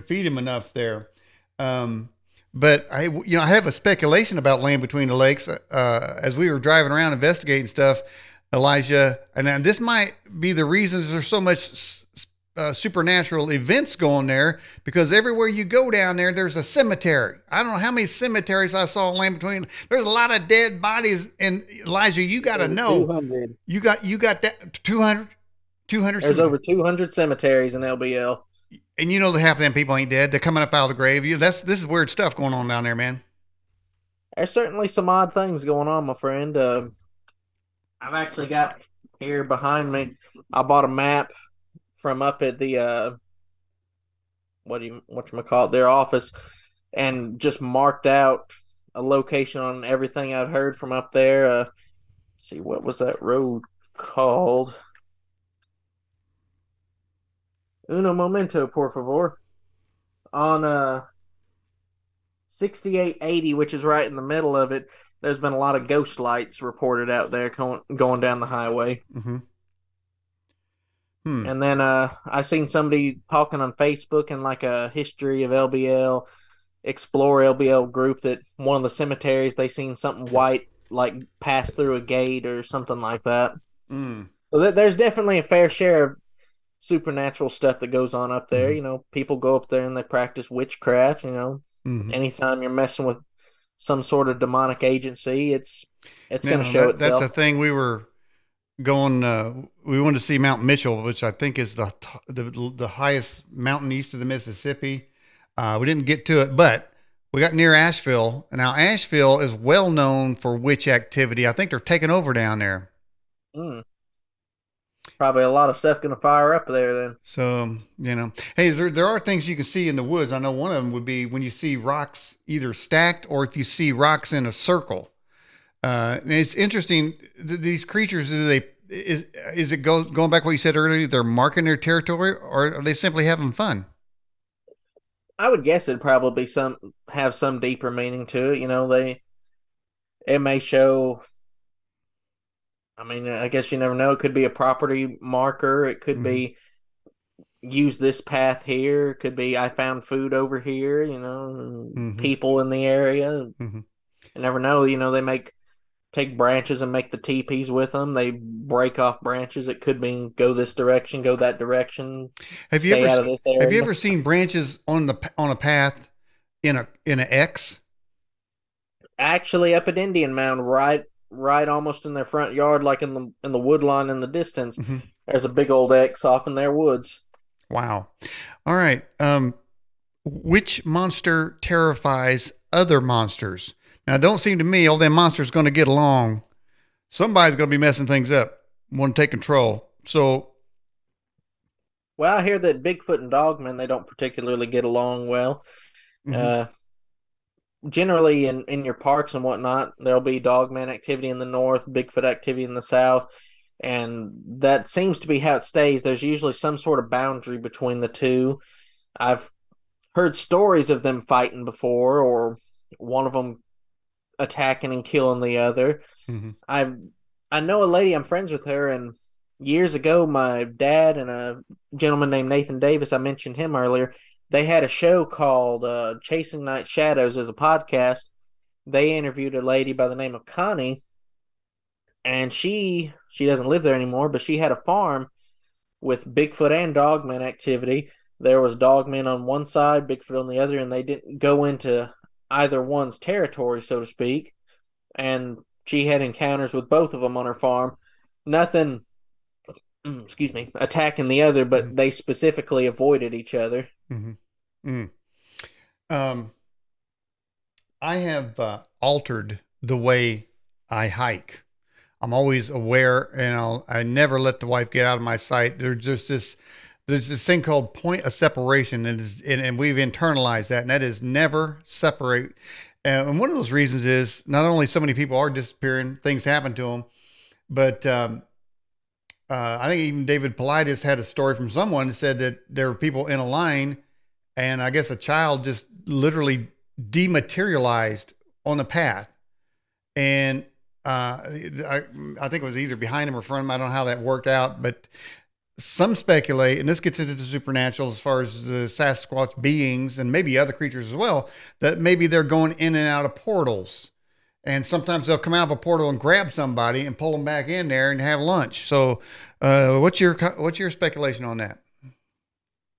feed them enough there. Um, but I have a speculation about Land Between the Lakes. As we were driving around investigating stuff, Elijah, and this might be the reasons there's so much supernatural events going there, because everywhere you go down there, there's a cemetery. I don't know how many cemeteries I saw in Land Between. There's a lot of dead bodies. And Elijah, you got to over know, 200. you got that 200 There's cemeteries. over 200 cemeteries in LBL. And you know that half of them people ain't dead. They're coming up out of the grave. This is weird stuff going on down there, man. There's certainly some odd things going on, my friend. I've actually got here behind me. I bought a map from up at the whatchamacallit, their office, and just marked out a location on everything I'd heard from up there. See, what was that road called? Uno momento, por favor. On 6880, which is right in the middle of it, there's been a lot of ghost lights reported out there going down the highway. Mm-hmm. Hmm. And then I seen somebody talking on Facebook in like a history of LBL, Explore LBL group, that one of the cemeteries they seen something white like pass through a gate or something like that. Mm. So there's definitely a fair share of supernatural stuff that goes on up there. Hmm. You know, people go up there and they practice witchcraft. You know, Hmm. anytime you're messing with some sort of demonic agency, it's going to Now show that's a itself. thing we were going. We wanted to see Mount Mitchell, which I think is the highest mountain east of the Mississippi. We didn't get to it, but we got near Asheville. And now Asheville is well known for witch activity. I think they're taking over down there. Mm, probably a lot of stuff going to fire up there then. So, hey, there are things you can see in the woods. I know one of them would be when you see rocks either stacked or if you see rocks in a circle. And it's interesting. These creatures, is it going back what you said earlier? They're marking their territory, or are they simply having fun? I would guess it'd probably have some deeper meaning to it. You know, it may show. I mean, I guess you never know. It could be a property marker. It could Hmm. be use this path here. It could be I found food over here. You know, Hmm. people in the area. You Hmm. never know. You know, they take branches and make the teepees with them. They break off branches. It could mean go this direction, go that direction, Have you stay ever out of this have you area. ever seen branches on a path in an X? Actually, up at Indian Mound, right almost in their front yard, like in the wood line in the distance, Hmm. there's a big old X off in their woods. Wow. All right. Which monster terrifies other monsters? Now, it don't seem to me all them monsters going to get along. Somebody's going to be messing things up, want to take control. So, Well, I hear that Bigfoot and Dogman they don't particularly get along well. mhm, Uh, Generally, in your parks and whatnot, there'll be Dogman activity in the north, Bigfoot activity in the south, and that seems to be how it stays. There's usually some sort of boundary between the two. I've heard stories of them fighting before, or one of them attacking and killing the other. mhm, I I know a lady. I'm friends with her, and years ago, my dad and a gentleman named Nathan Davis. I mentioned him earlier. They had a show called "Chasing Night Shadows" as a podcast. They interviewed a lady by the name of Connie, and she doesn't live there anymore, but she had a farm with Bigfoot and Dogman activity. There was Dogman on one side, Bigfoot on the other, and they didn't go into either one's territory, so to speak. And she had encounters with both of them on her farm. Nothing, excuse me, attacking the other, mhm, but they specifically avoided each other. mhm, mhm. Um, I have altered the way I hike. I'm always aware, and I never let the wife get out of my sight. There's this thing called point of separation, and we've internalized that, and that is never separate. And one of those reasons is not only so many people are disappearing, things happen to them, but I think even David Politis had a story from someone that said that there were people in a line, and I guess a child just literally dematerialized on the path, and I think it was either behind him or front of him. I don't know how that worked out, but some speculate, and this gets into the supernatural as far as the Sasquatch beings and maybe other creatures as well, that maybe they're going in and out of portals. And sometimes they'll come out of a portal and grab somebody and pull them back in there and have lunch. So, what's your speculation on that?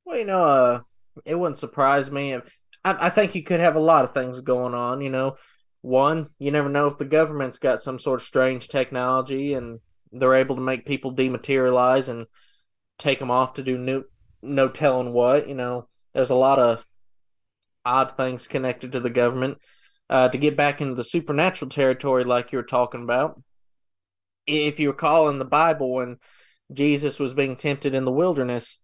Well, it wouldn't surprise me. I think you could have a lot of things going on. One, you never know if the government's got some sort of strange technology and they're able to make people dematerialize and take them off to do no telling what. There's a lot of odd things connected to the government. To get back into the supernatural territory, like you were talking about, if you recall in the Bible when Jesus was being tempted in the wilderness,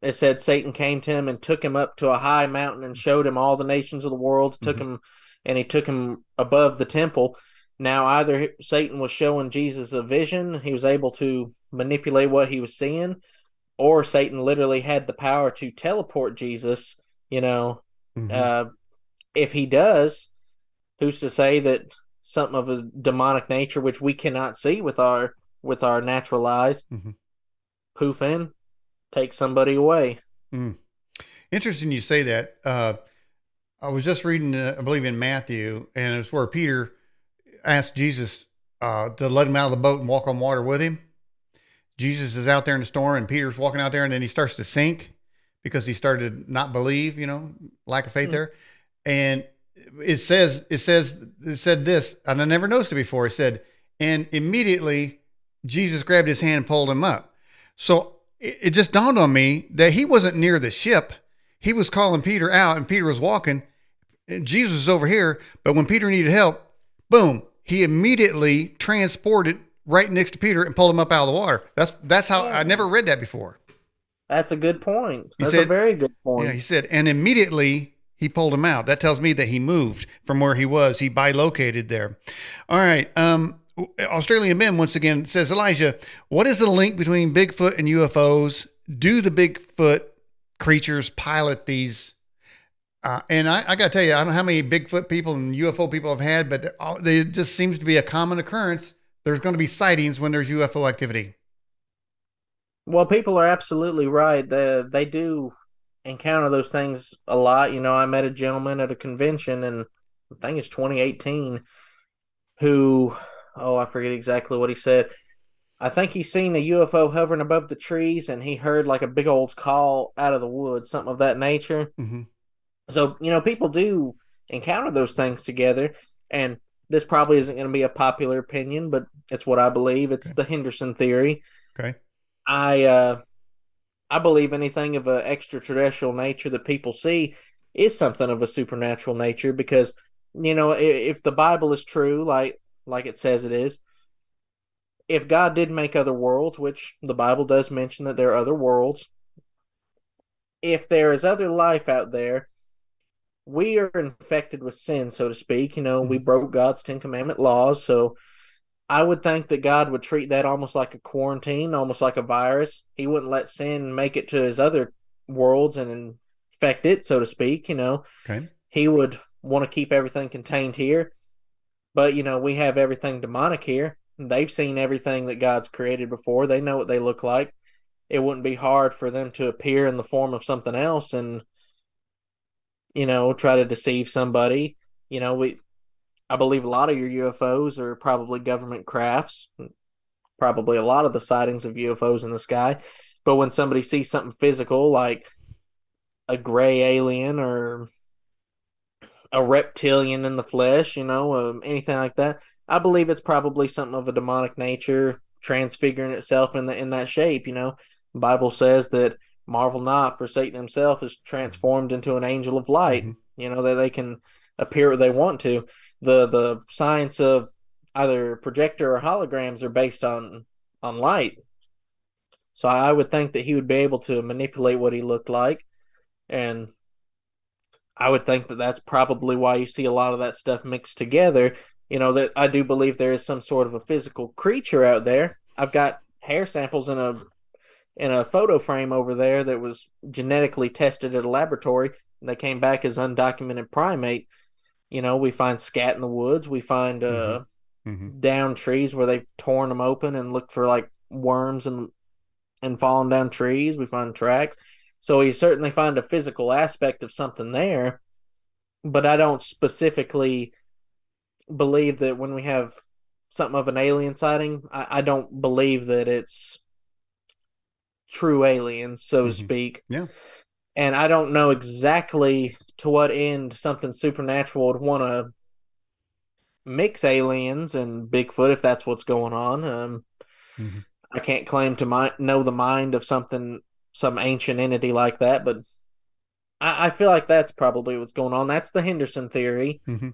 it said Satan came to him and took him up to a high mountain and showed him all the nations of the world, Mm-hmm. he took him above the temple. Now, either Satan was showing Jesus a vision, he was able to manipulate what he was seeing, or Satan literally had the power to teleport Jesus. You know, Mm-hmm. uh, if he does, who's to say that something of a demonic nature, which we cannot see with our natural eyes, Mm-hmm. poof in, take somebody away? Mm. Interesting you say that. I was just reading, I believe, in Matthew, and it's where Peter asked Jesus to let him out of the boat and walk on water with him. Jesus is out there in the storm and Peter's walking out there and then he starts to sink because he started to not believe, lack of faith Hmm. there. And it said this, and I never noticed it before. It said, and immediately Jesus grabbed his hand and pulled him up. So it just dawned on me that he wasn't near the ship. He was calling Peter out and Peter was walking. And Jesus was over here. But when Peter needed help, boom, he immediately transported right next to Peter and pulled him up out of the water. That's how I never Oh, read that before. that's a good point. He That's a said, very good yeah, point. he said, and immediately he pulled him out. That tells me that he moved from where he was. He bilocated there. All right. Australian Ben once again says, Elijah, what is the link between Bigfoot and UFOs? Do the Bigfoot creatures pilot these? And I got to tell you, I don't know how many Bigfoot people and UFO people I've had, but they just seems to be a common occurrence. There's going to be sightings when there's UFO activity. Well, people are absolutely right. They do encounter those things a lot. I met a gentleman at a convention, and I think it's 2018, who, oh, I forget exactly what he said. I think he seen a UFO hovering above the trees, and he heard like a big old call out of the woods, something of that nature. Mm-hmm. So, people do encounter those things together, and this probably isn't going to be a popular opinion, but it's what I believe. It's Okay. the Henderson theory. Okay. I uh I believe anything of an extraterrestrial nature that people see is something of a supernatural nature because if the Bible is true, like it says it is, if God did make other worlds, which the Bible does mention that there are other worlds, if there is other life out there, we are infected with sin, so to speak. We Mm-hmm. broke God's Ten Commandment laws, so I would think that God would treat that almost like a quarantine, almost like a virus. He wouldn't let sin make it to his other worlds and infect it, so to speak. Okay. He would want to keep everything contained here. But, we have everything demonic here. They've seen everything that God's created before. They know what they look like. It wouldn't be hard for them to appear in the form of something else and, try to deceive somebody. I believe a lot of your UFOs are probably government crafts, probably a lot of the sightings of UFOs in the sky. But when somebody sees something physical like a gray alien or a reptilian in the flesh, anything like that, I believe it's probably something of a demonic nature transfiguring itself in that shape. The Bible says that marvel not, for Satan himself is transformed into an angel of light. Mm-hmm. That they can appear what they want to. The science of either projector or holograms are based on light. So I would think that he would be able to manipulate what he looked like, and I would think that that's probably why you see a lot of that stuff mixed together. That I do believe there is some sort of a physical creature out there. I've got hair samples in a photo frame over there that was genetically tested at a laboratory, and they came back as undocumented primate. We find scat in the woods. We find Mm-hmm. Mm-hmm. down trees where they've torn them open and looked for like worms and fallen down trees. We find tracks. So we certainly find a physical aspect of something there, but I don't specifically believe that when we have something of an alien sighting, I don't believe that it's true aliens, so to Mm-hmm. speak. Yeah. And I don't know exactly to what end something supernatural would want to mix aliens and Bigfoot if that's what's going on. Mm-hmm. I can't claim to know the mind of some ancient entity like that, but I feel like that's probably what's going on. That's the Henderson theory. Mm-hmm.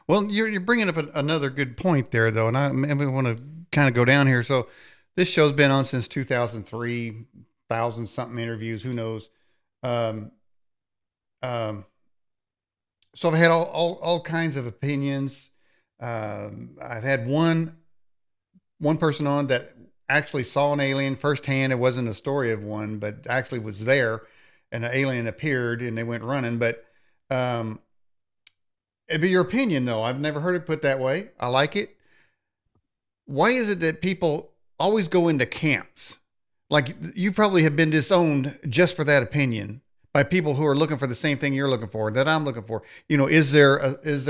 Well, you're bringing up another good point there, though, and we want to kind of go down here. So, this show's been on since 2003, thousand something interviews. Who knows? Um, um, so I've had all kinds of opinions. I've had one person on that actually saw an alien firsthand. It wasn't a story of one, but actually was there, and an alien appeared, and they went running. But um, it'd be your opinion, though. I've never heard it put that way. I like it. Why is it that people always go into camps? Like you probably have been disowned just for that opinion, by people who are looking for the same thing you're looking for, that I'm looking for. Is there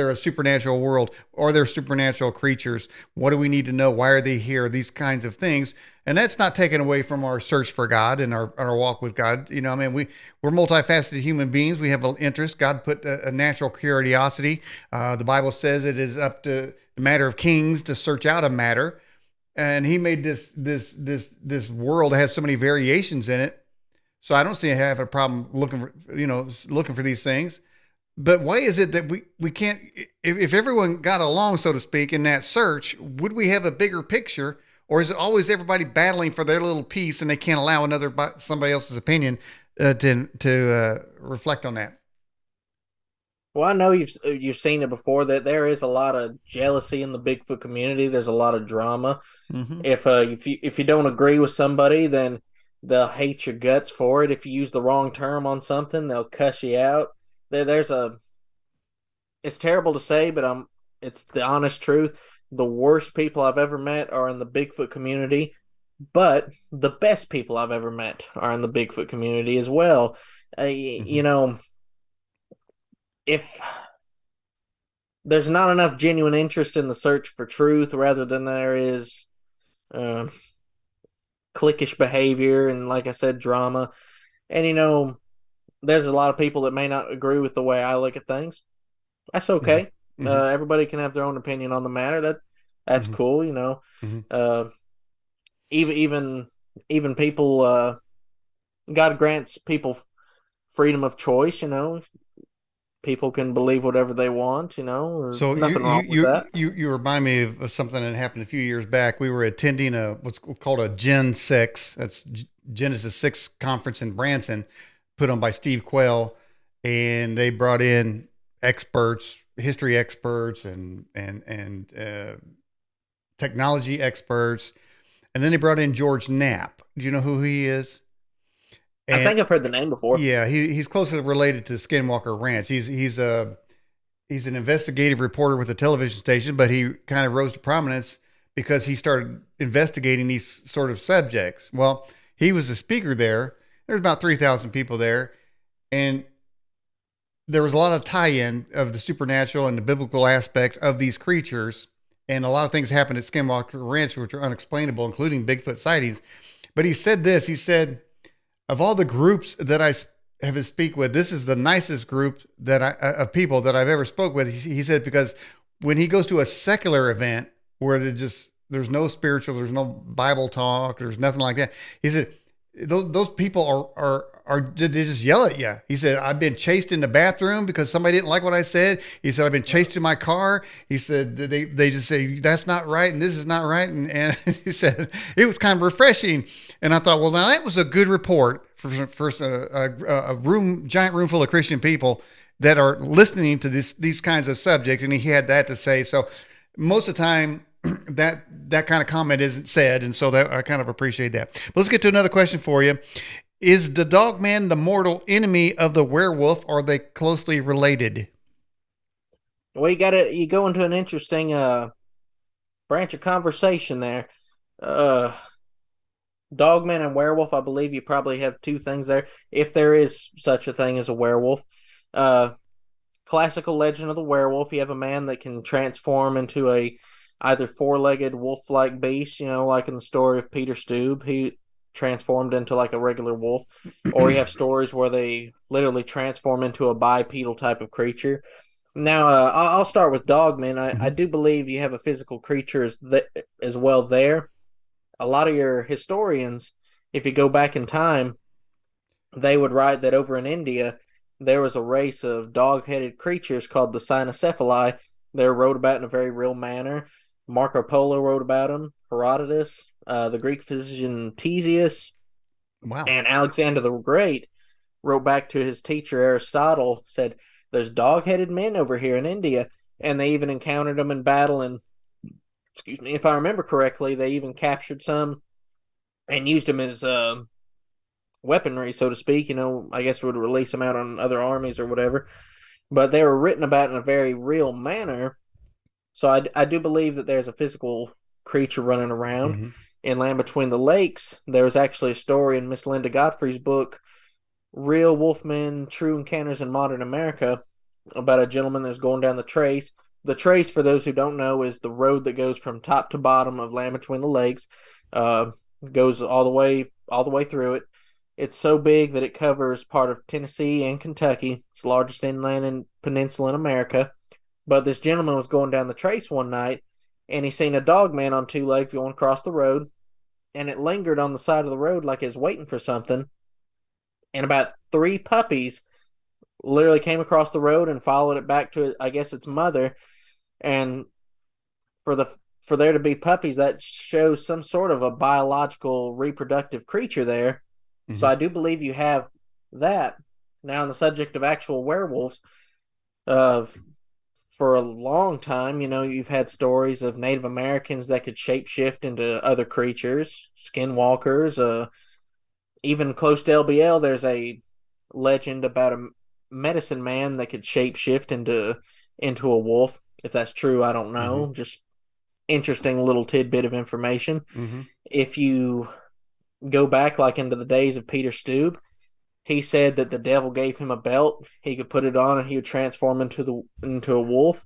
a supernatural world? Are there supernatural creatures? What do we need to know? Why are they here? These kinds of things. And that's not taken away from our search for God and our walk with God. I mean, we're multifaceted human beings. We have an interest. God put a natural curiosity. The Bible says it is up to the matter of kings to search out a matter. And he made this world that has so many variations in it. So I don't see I have a problem looking for these things. But why is it that we can't, if everyone got along, so to speak, in that search, would we have a bigger picture? Or is it always everybody battling for their little piece and they can't allow somebody else's opinion to reflect on that? Well, I know you've seen it before that there is a lot of jealousy in the Bigfoot community. There's a lot of drama. Mm-hmm. If you don't agree with somebody, then they'll hate your guts for it. If you use the wrong term on something, they'll cuss you out. There's a it's terrible to say, but it's the honest truth. The worst people I've ever met are in the Bigfoot community, but the best people I've ever met are in the Bigfoot community as well. Mm-hmm. If there's not enough genuine interest in the search for truth rather than there is uh, cliquish behavior and, like I said, drama. And, there's a lot of people that may not agree with the way I look at things. That's Mm-hmm. okay. Mm-hmm. Everybody can have their own opinion on the matter. That's Mm-hmm. cool. Mm-hmm. Uh, even people, God grants people freedom of choice. People can believe whatever they want. There's So nothing wrong with that. you remind me of something that happened a few years back. We were attending what's called a Gen 6. That's Genesis 6 conference in Branson, put on by Steve Quayle, and they brought in experts, history experts, and technology experts, and then they brought in George Knapp. Do you know who he is? I And think I've heard the name before. yeah, he's closely related to Skinwalker Ranch. He's an investigative reporter with a television station, but he kind of rose to prominence because he started investigating these sort of subjects. Well, he was a speaker there. There's about 3,000 people there, and there was a lot of tie-in of the supernatural and the biblical aspect of these creatures, and a lot of things happened at Skinwalker Ranch which are unexplainable, including Bigfoot sightings. But he said this. He said, of all the groups that I have to speak with, this is the nicest group of people that I've ever spoke with. He said, because when he goes to a secular event where there's no spiritual, there's no Bible talk, there's nothing like that. He said, those people are they just yell at you. He said, I've been chased in the bathroom because somebody didn't like what I said. He said, I've been chased in my car. He said, they just say, that's not right. And this is not right. And he said, it was kind of refreshing. And I thought, well, now that was a good report for a giant room full of Christian people that are listening to these kinds of subjects. And he had that to say. So most of the time, that kind of comment isn't said, and so that I kind of appreciate that. But let's get to another question for you. Is the Dogman the mortal enemy of the werewolf? Or are they closely related? Well, you go into an interesting branch of conversation there. Uh, Dogman and werewolf, I believe you probably have two things there, if there is such a thing as a werewolf. Uh, Classical legend of the werewolf, you have a man that can transform into a either four-legged wolf-like beast, like in the story of Peter Stube, he transformed into like a regular wolf, or you have stories where they literally transform into a bipedal type of creature. Now, I'll start with Dogman. I Mm-hmm. do believe you have a physical creature as well there. A lot of your historians, if you go back in time, they would write that over in India, there was a race of dog-headed creatures called the cynocephali. They're wrote about in a very real manner. Marco Polo wrote about them, Herodotus, the Greek physician Ctesias, Wow. and Alexander the Great wrote back to his teacher Aristotle, said, there's dog-headed men over here in India, and they even encountered them in battle, and, excuse me, if I remember correctly, they even captured some and used them as weaponry, so to speak. I guess would release them out on other armies or whatever. But they were written about in a very real manner. So I do believe that there's a physical creature running around Mm-hmm. in Land Between the Lakes. There was actually a story in Miss Linda Godfrey's book Real Wolfman True Encounters in Modern America, about a gentleman that's going down the trace. The trace, for those who don't know, is the road that goes from top to bottom of Land Between the Lakes. Uh, Goes all the way through it. It's so big that it covers part of Tennessee and Kentucky. It's the largest inland and peninsula in America. But this gentleman was going down the trace one night, and he seen a dog man on two legs going across the road, and it lingered on the side of the road like it was waiting for something. And about three puppies literally came across the road and followed it back to, I guess, its mother. And for the for there to be puppies, that shows some sort of a biological reproductive creature there. So Mm-hmm. I do believe you have that. Now, on the subject of actual werewolves, uh, for a long time, you've had stories of Native Americans that could shapeshift into other creatures, skinwalkers. Even close to LBL, there's a legend about a medicine man that could shapeshift into a wolf. If that's true, I don't Mm-hmm. know. Just interesting little tidbit of information. Mm-hmm. If you go back like into the days of Peter Stube, he said that the devil gave him a belt. He could put it on and he would transform into a wolf.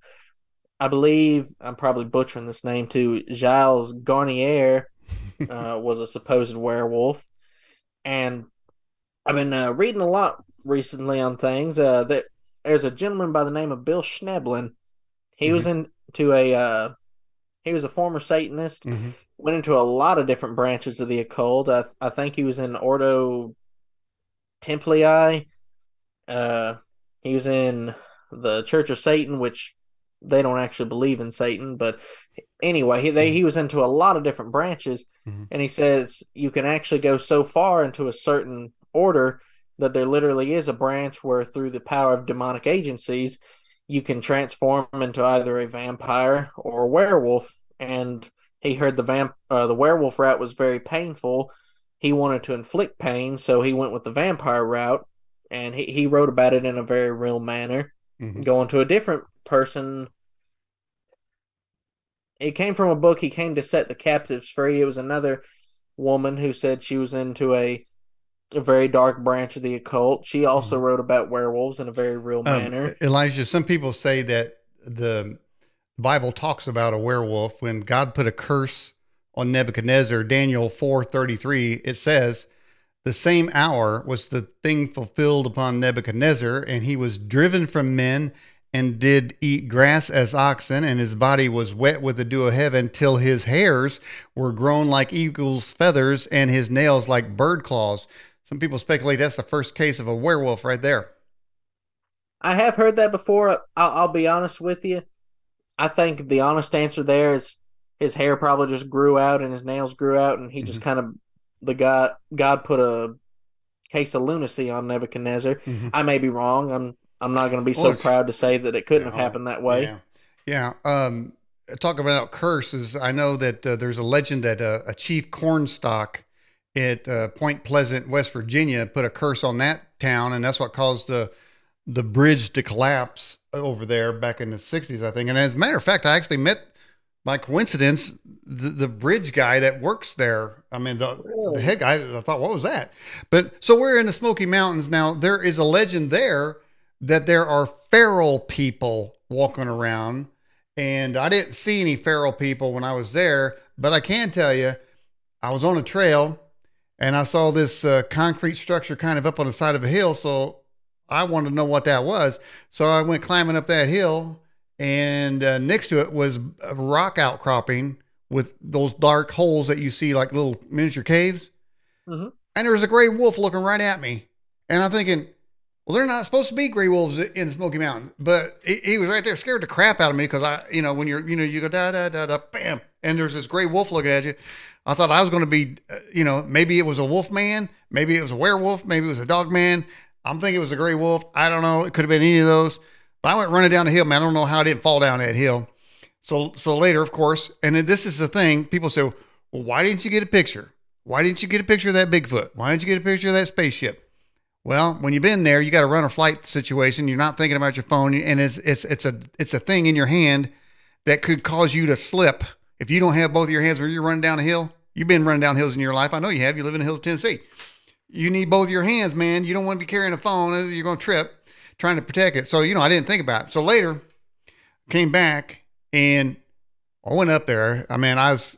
I believe I'm probably butchering this name too. Giles Garnier was a supposed werewolf, and I've been reading a lot recently on things. That there's a gentleman by the name of Bill Schneblin. He was Mm-hmm. into a he was a former Satanist. Mm-hmm. Went into a lot of different branches of the occult. I think he was in Ordo Templii. Uh, he was in the Church of Satan, which they don't actually believe in Satan, but anyway, he was into a lot of different branches, Mm-hmm. and he says you can actually go so far into a certain order that there literally is a branch where through the power of demonic agencies you can transform into either a vampire or a werewolf. And he heard the werewolf route was very painful. He wanted to inflict pain, so he went with the vampire route, and he wrote about it in a very real manner. Mm-hmm. Going to a different person, it came from a book, He Came to Set the Captives Free. It was another woman who said she was into a very dark branch of the occult. She also Mm-hmm. wrote about werewolves in a very real manner. Elijah, some people say that the Bible talks about a werewolf. When God put a curse on Nebuchadnezzar, Daniel 4:33, it says, the same hour was the thing fulfilled upon Nebuchadnezzar, and he was driven from men and did eat grass as oxen, and his body was wet with the dew of heaven, till his hairs were grown like eagle's feathers, and his nails like bird claws. Some people speculate that's the first case of a werewolf right there. I have heard that before. I'll be honest with you. I think the honest answer there is his hair probably just grew out and his nails grew out, and he just Mm-hmm. kind of the God put a case of lunacy on Nebuchadnezzar. Mm-hmm. I may be wrong. I'm not going to be Well, so proud to say that it couldn't have oh, happened that way. yeah, yeah. Talk about curses. I know that there's a legend that a chief Cornstalk at Point Pleasant, West Virginia, put a curse on that town, and that's what caused the bridge to collapse over there back in the '60s, I think. And as a matter of fact, I actually met by coincidence the bridge guy that works there. I mean, the Really? head guy. I thought, what was that? But so we're in the Smoky Mountains now. There is a legend there that there are feral people walking around, and I didn't see any feral people when I was there. But I can tell you, I was on a trail and I saw this concrete structure kind of up on the side of a hill. So I wanted to know what that was. So I went climbing up that hill, and next to it was a rock outcropping with those dark holes that you see like little miniature caves. Mm-hmm. And there was a gray wolf looking right at me. And I'm thinking, well, they're not supposed to be gray wolves in the Smoky Mountains, but he was right there, scared the crap out of me because when you go da da da da, bam, and there's this gray wolf looking at you. I thought I was going to be, maybe it was a wolf man, maybe it was a werewolf, maybe it was a dog man. I'm thinking it was a gray wolf. I don't know. It could have been any of those. But I went running down the hill, man. I don't know how I didn't fall down that hill. So later, of course, and then this is the thing. People say, well, why didn't you get a picture? Why didn't you get a picture of that Bigfoot? Why didn't you get a picture of that spaceship? Well, when you've been there, you got a run or flight situation. You're not thinking about your phone, and it's a thing in your hand that could cause you to slip if you don't have both of your hands when you're running down a hill. You've been running down hills in your life. I know you have. You live in the hills of Tennessee. you need both your hands, man. You don't want to be carrying a phone. You're going to trip trying to protect it. So, I didn't think about it. So later came back and I went up there. I mean, I was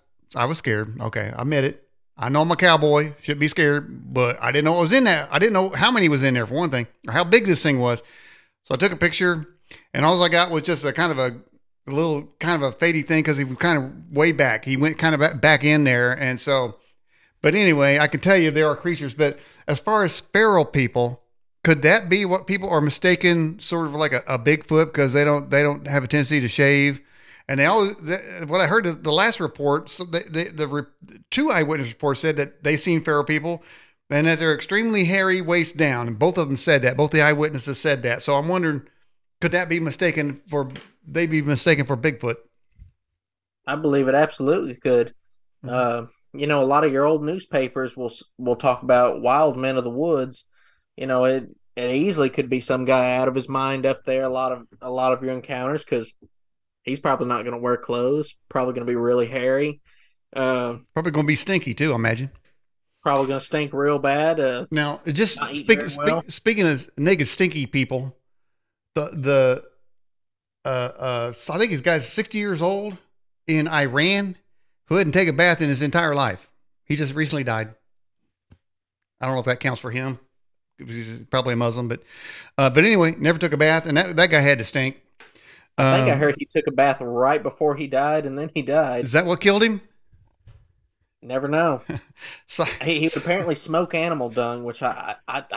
scared. Okay. I admit it. I know I'm a cowboy, should be scared, but I didn't know what was in that. I didn't know how many was in there for one thing, or how big this thing was. So I took a picture, and all I got was just a kind of a little kind of a fadey thing because he was kind of way back. He went kind of back in there, and so. But anyway, I can tell you there are creatures. But as far as feral people, could that be what people are mistaken, sort of like a Bigfoot, because they don't have a tendency to shave, and they always what I heard the last report, so two eyewitness reports said that they seen feral people, and that they're extremely hairy waist down, and both of them said that. Both the eyewitnesses said that. So I'm wondering, could that be mistaken for they be mistaken for Bigfoot? I believe it absolutely could. Mm-hmm. A lot of your old newspapers will talk about wild men of the woods. It easily could be some guy out of his mind up there. A lot of your encounters, because he's probably not going to wear clothes. Probably going to be really hairy. Uh, Probably going to be stinky too, I imagine. Probably going to stink real bad. Now, just Not eat very well. speaking of naked, stinky people, the so I think this guy's 60 years old in Iran who hadn't taken a bath in his entire life. He just recently died. I don't know if that counts for him. He's probably a Muslim, but anyway, never took a bath, and that guy had to stink. I think I Um, heard he took a bath right before he died, and then he died. is that what killed him? Never know. So, He would apparently smoke animal dung, which I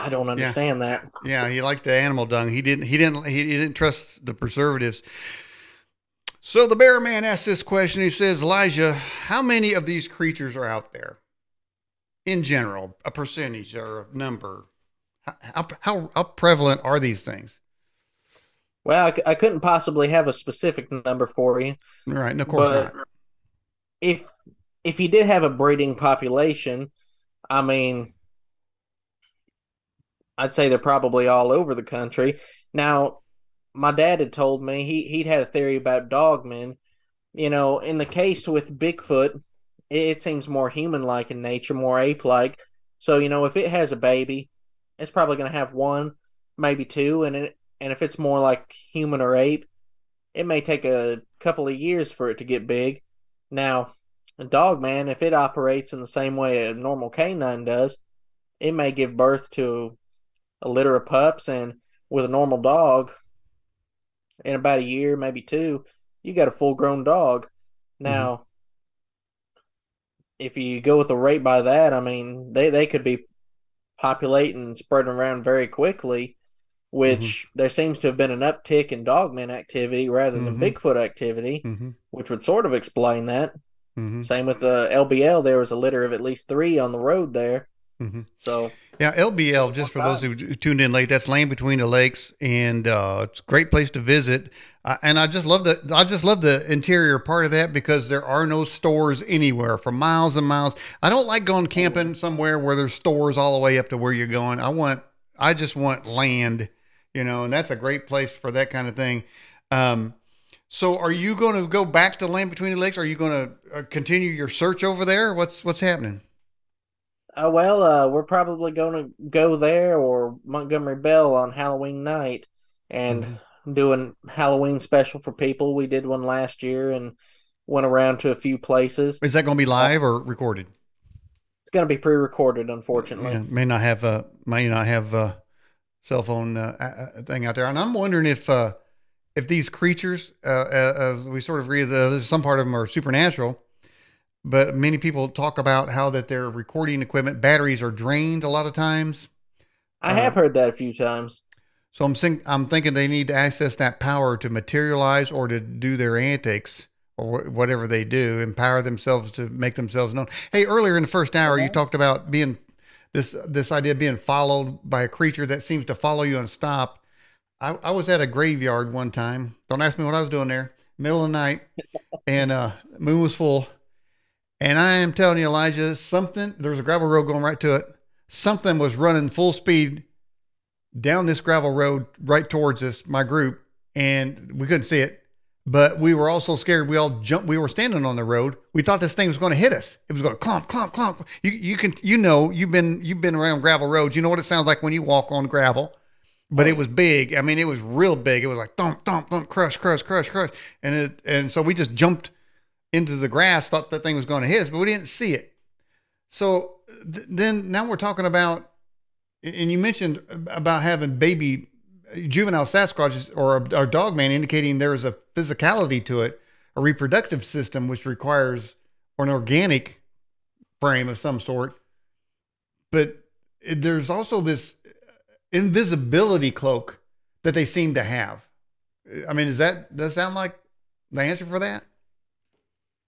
don't yeah, understand that. yeah, he likes the animal dung. He didn't trust the preservatives. So the bear man asks this question. He says, Elijah, how many of these creatures are out there in general? A percentage or a number? How prevalent are these things? Well, I couldn't possibly have a specific number for you, Right, and of course but not. if if you did have a breeding population, I mean, I'd say they're probably all over the country. Now, my dad had told me he'd had a theory about dogmen. In the case with Bigfoot, it seems more human-like in nature, more ape-like. So, if it has a baby, it's probably going to have one, maybe two, and if it's more like human or ape, it may take a couple of years for it to get big. Now, a dog man, if it operates in the same way a normal canine does, it may give birth to a litter of pups, and with a normal dog, in about a year, maybe two, you got a full-grown dog. Mm-hmm, Now, if you go with a rate by that, I mean, they could be populating and spreading around very quickly, mm-hmm, which there seems to have been an uptick in dogman activity rather than mm-hmm, Bigfoot activity, mm-hmm, which would sort of explain that. mm-hmm, Same with the LBL, there was a litter of at least three on the road there. mm-hmm. So, Yeah, LBL, at just one for those time. who tuned in late, that's Land Between the Lakes, and it's a great place to visit. And I just love the interior part of that because there are no stores anywhere for miles and miles. I don't like going camping somewhere where there's stores all the way up to where you're going. I just want land, and that's a great place for that kind of thing. Um, so are you going to go back to Land Between the Lakes? Are you going to continue your search over there? What's happening? We're probably going to go there or Montgomery Bell on Halloween night and Mm-hmm. do a Halloween special for people. We did one last year and went around to a few places. Is that going to be Uh, live or recorded? it's going to be pre-recorded, unfortunately. Yeah, may not have cell phone thing out there, and I'm wondering if these creatures, as we sort of read, some part of them are supernatural, but many people talk about how that their recording equipment batteries are drained a lot of times. I Uh, have heard that a few times. so I'm thinking they need to access that power to materialize or to do their antics or whatever they do, empower themselves to make themselves known. Hey, earlier in the first hour, you talked about being this idea of being followed by a creature that seems to follow you and stop. I was at a graveyard one time. Don't ask me what I was doing there. Middle of the night, and the moon was full. And I am telling you, Elijah, there was a gravel road going right to it. Something was running full speed down this gravel road right towards us, my group, and we couldn't see it. but we were all so scared. We all jumped. We were standing on the road. We thought this thing was going to hit us. It was going to clomp, clomp, clomp. You can, you've been around gravel roads. You know what it sounds like when you walk on gravel. But Oh it yeah. was big. I mean, it was real big. It was like thump, thump, thump, crush, crush, crush, crush, and so we just jumped into the grass. Thought that thing was going to hit us, but we didn't see it. So then now we're talking about, and you mentioned about having baby juvenile Sasquatches or Dogman, indicating there is a physicality to it, a reproductive system which requires an organic frame of some sort. But there's also this invisibility cloak that they seem to have. I mean, does that sound like the answer for that?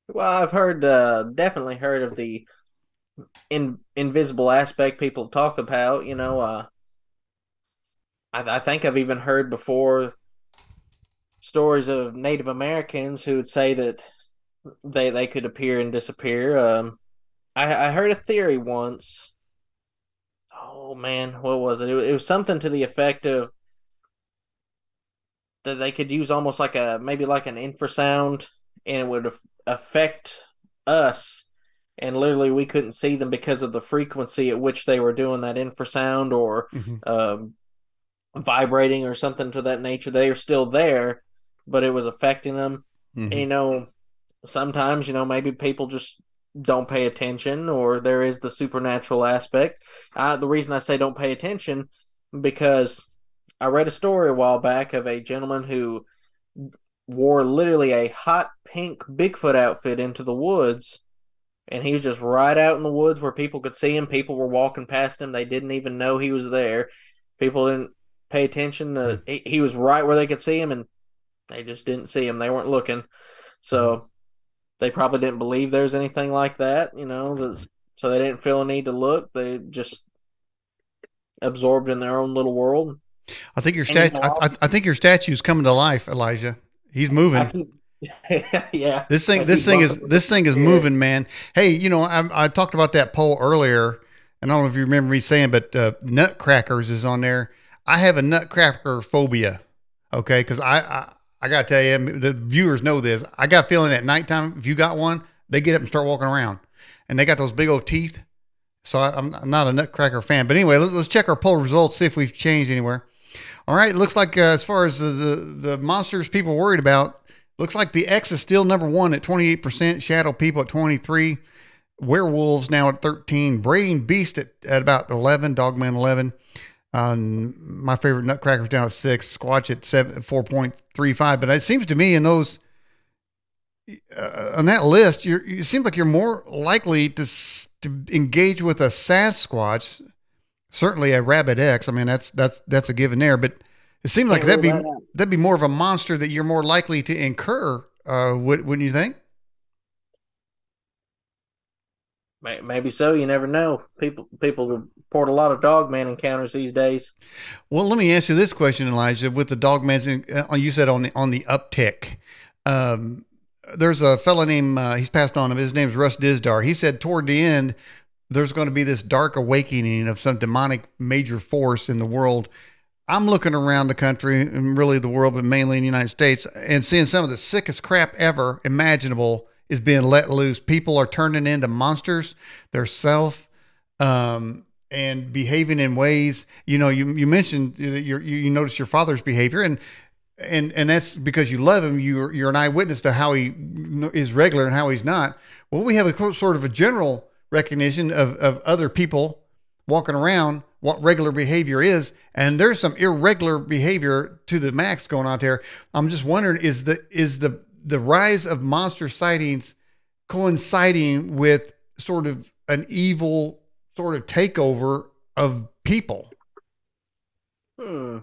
Well, I've heard, definitely heard of the invisible aspect people talk about. I think I've even heard before stories of Native Americans who would say that they could appear and disappear. I heard a theory once. Oh man, what was it? It was something to the effect of that they could use almost like a maybe like an infrasound, and it would affect us, and literally we couldn't see them because of the frequency at which they were doing that infrasound or Mm-hmm. um, vibrating or something to that nature. They were still there, but it was affecting them. And, Mm-hmm. sometimes maybe people just don't pay attention, or there is the supernatural aspect. The reason I say don't pay attention because I read a story a while back of a gentleman who wore literally a hot pink Bigfoot outfit into the woods, and he was just right out in the woods where people could see him. People were walking past him; they didn't even know he was there. People didn't pay attention. He was right where they could see him, and they just didn't see him. They weren't looking, Mm-hmm. so they probably didn't believe there's anything like that. So they didn't feel a need to look. They just absorbed in their own little world. I think your And I think your statue's coming to life, Elijah. He's I moving. keep, yeah, This I thing, this keep thing bumping is into this thing is spirit. moving, man. Hey, I talked about that poll earlier, and I don't know if you remember me saying, but nutcrackers is on there. I have a nutcracker phobia. Okay, because I gotta tell you, the viewers know this. I got a feeling at nighttime, if you got one, they get up and start walking around, and they got those big old teeth. So I'm not a nutcracker fan. But anyway, let's check our poll results, see if we've changed anywhere. All right, it looks like as far as the monsters people worried about, looks like the X is still number one at 28%, Shadow People at 23, Werewolves now at 13, Braying Beast at about 11, Dogman 11. My favorite Nutcracker's down at 6, Squatch at 4.35. But it seems to me in those on that list, you seem like you're more likely to engage with a Sasquatch, certainly a Rabbit X. I mean, that's a given there. But it seems like Can't rule that out. that'd be more of a monster that you're more likely to incur. Wouldn't you think? Maybe so. You never know. People report a lot of dogman encounters these days. Well, let me ask you this question, Elijah. With the Dogman's, you said on the uptick. Um, there's a fella named he's passed on. His name's Russ Dizdar. He said toward the end there's going to be this dark awakening of some demonic major force in the world. I'm looking around the country and really the world, but mainly in the United States, and seeing some of the sickest crap ever imaginable is being let loose. People are turning into monsters, their self, and behaving in ways. You mentioned that you notice your father's behavior, and that's because you love him. You're an eyewitness to how he is regular and how he's not. Well, we have a sort of a general recognition of other people walking around what regular behavior is, and there's some irregular behavior to the max going on there. I'm just wondering, is the rise of monster sightings coinciding with sort of an evil sort of takeover of people? Hmm.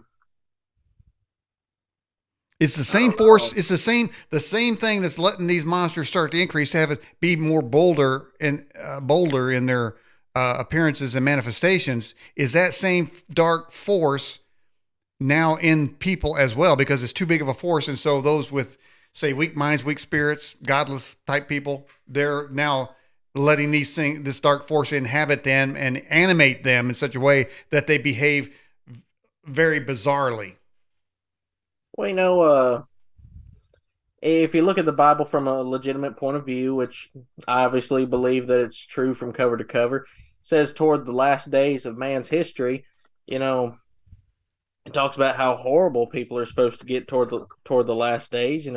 It's the I same don't force. know. It's the same thing that's letting these monsters start to increase, have it be more bolder in their appearances and manifestations. Is that same dark force now in people as well? Because it's too big of a force, and so those with, say, weak minds, weak spirits, godless type people, they're now letting this dark force inhabit them and animate them in such a way that they behave very bizarrely. Well, if you look at the Bible from a legitimate point of view, which I obviously believe that it's true from cover to cover, says toward the last days of man's history, you know, it talks about how horrible people are supposed to get toward the last days.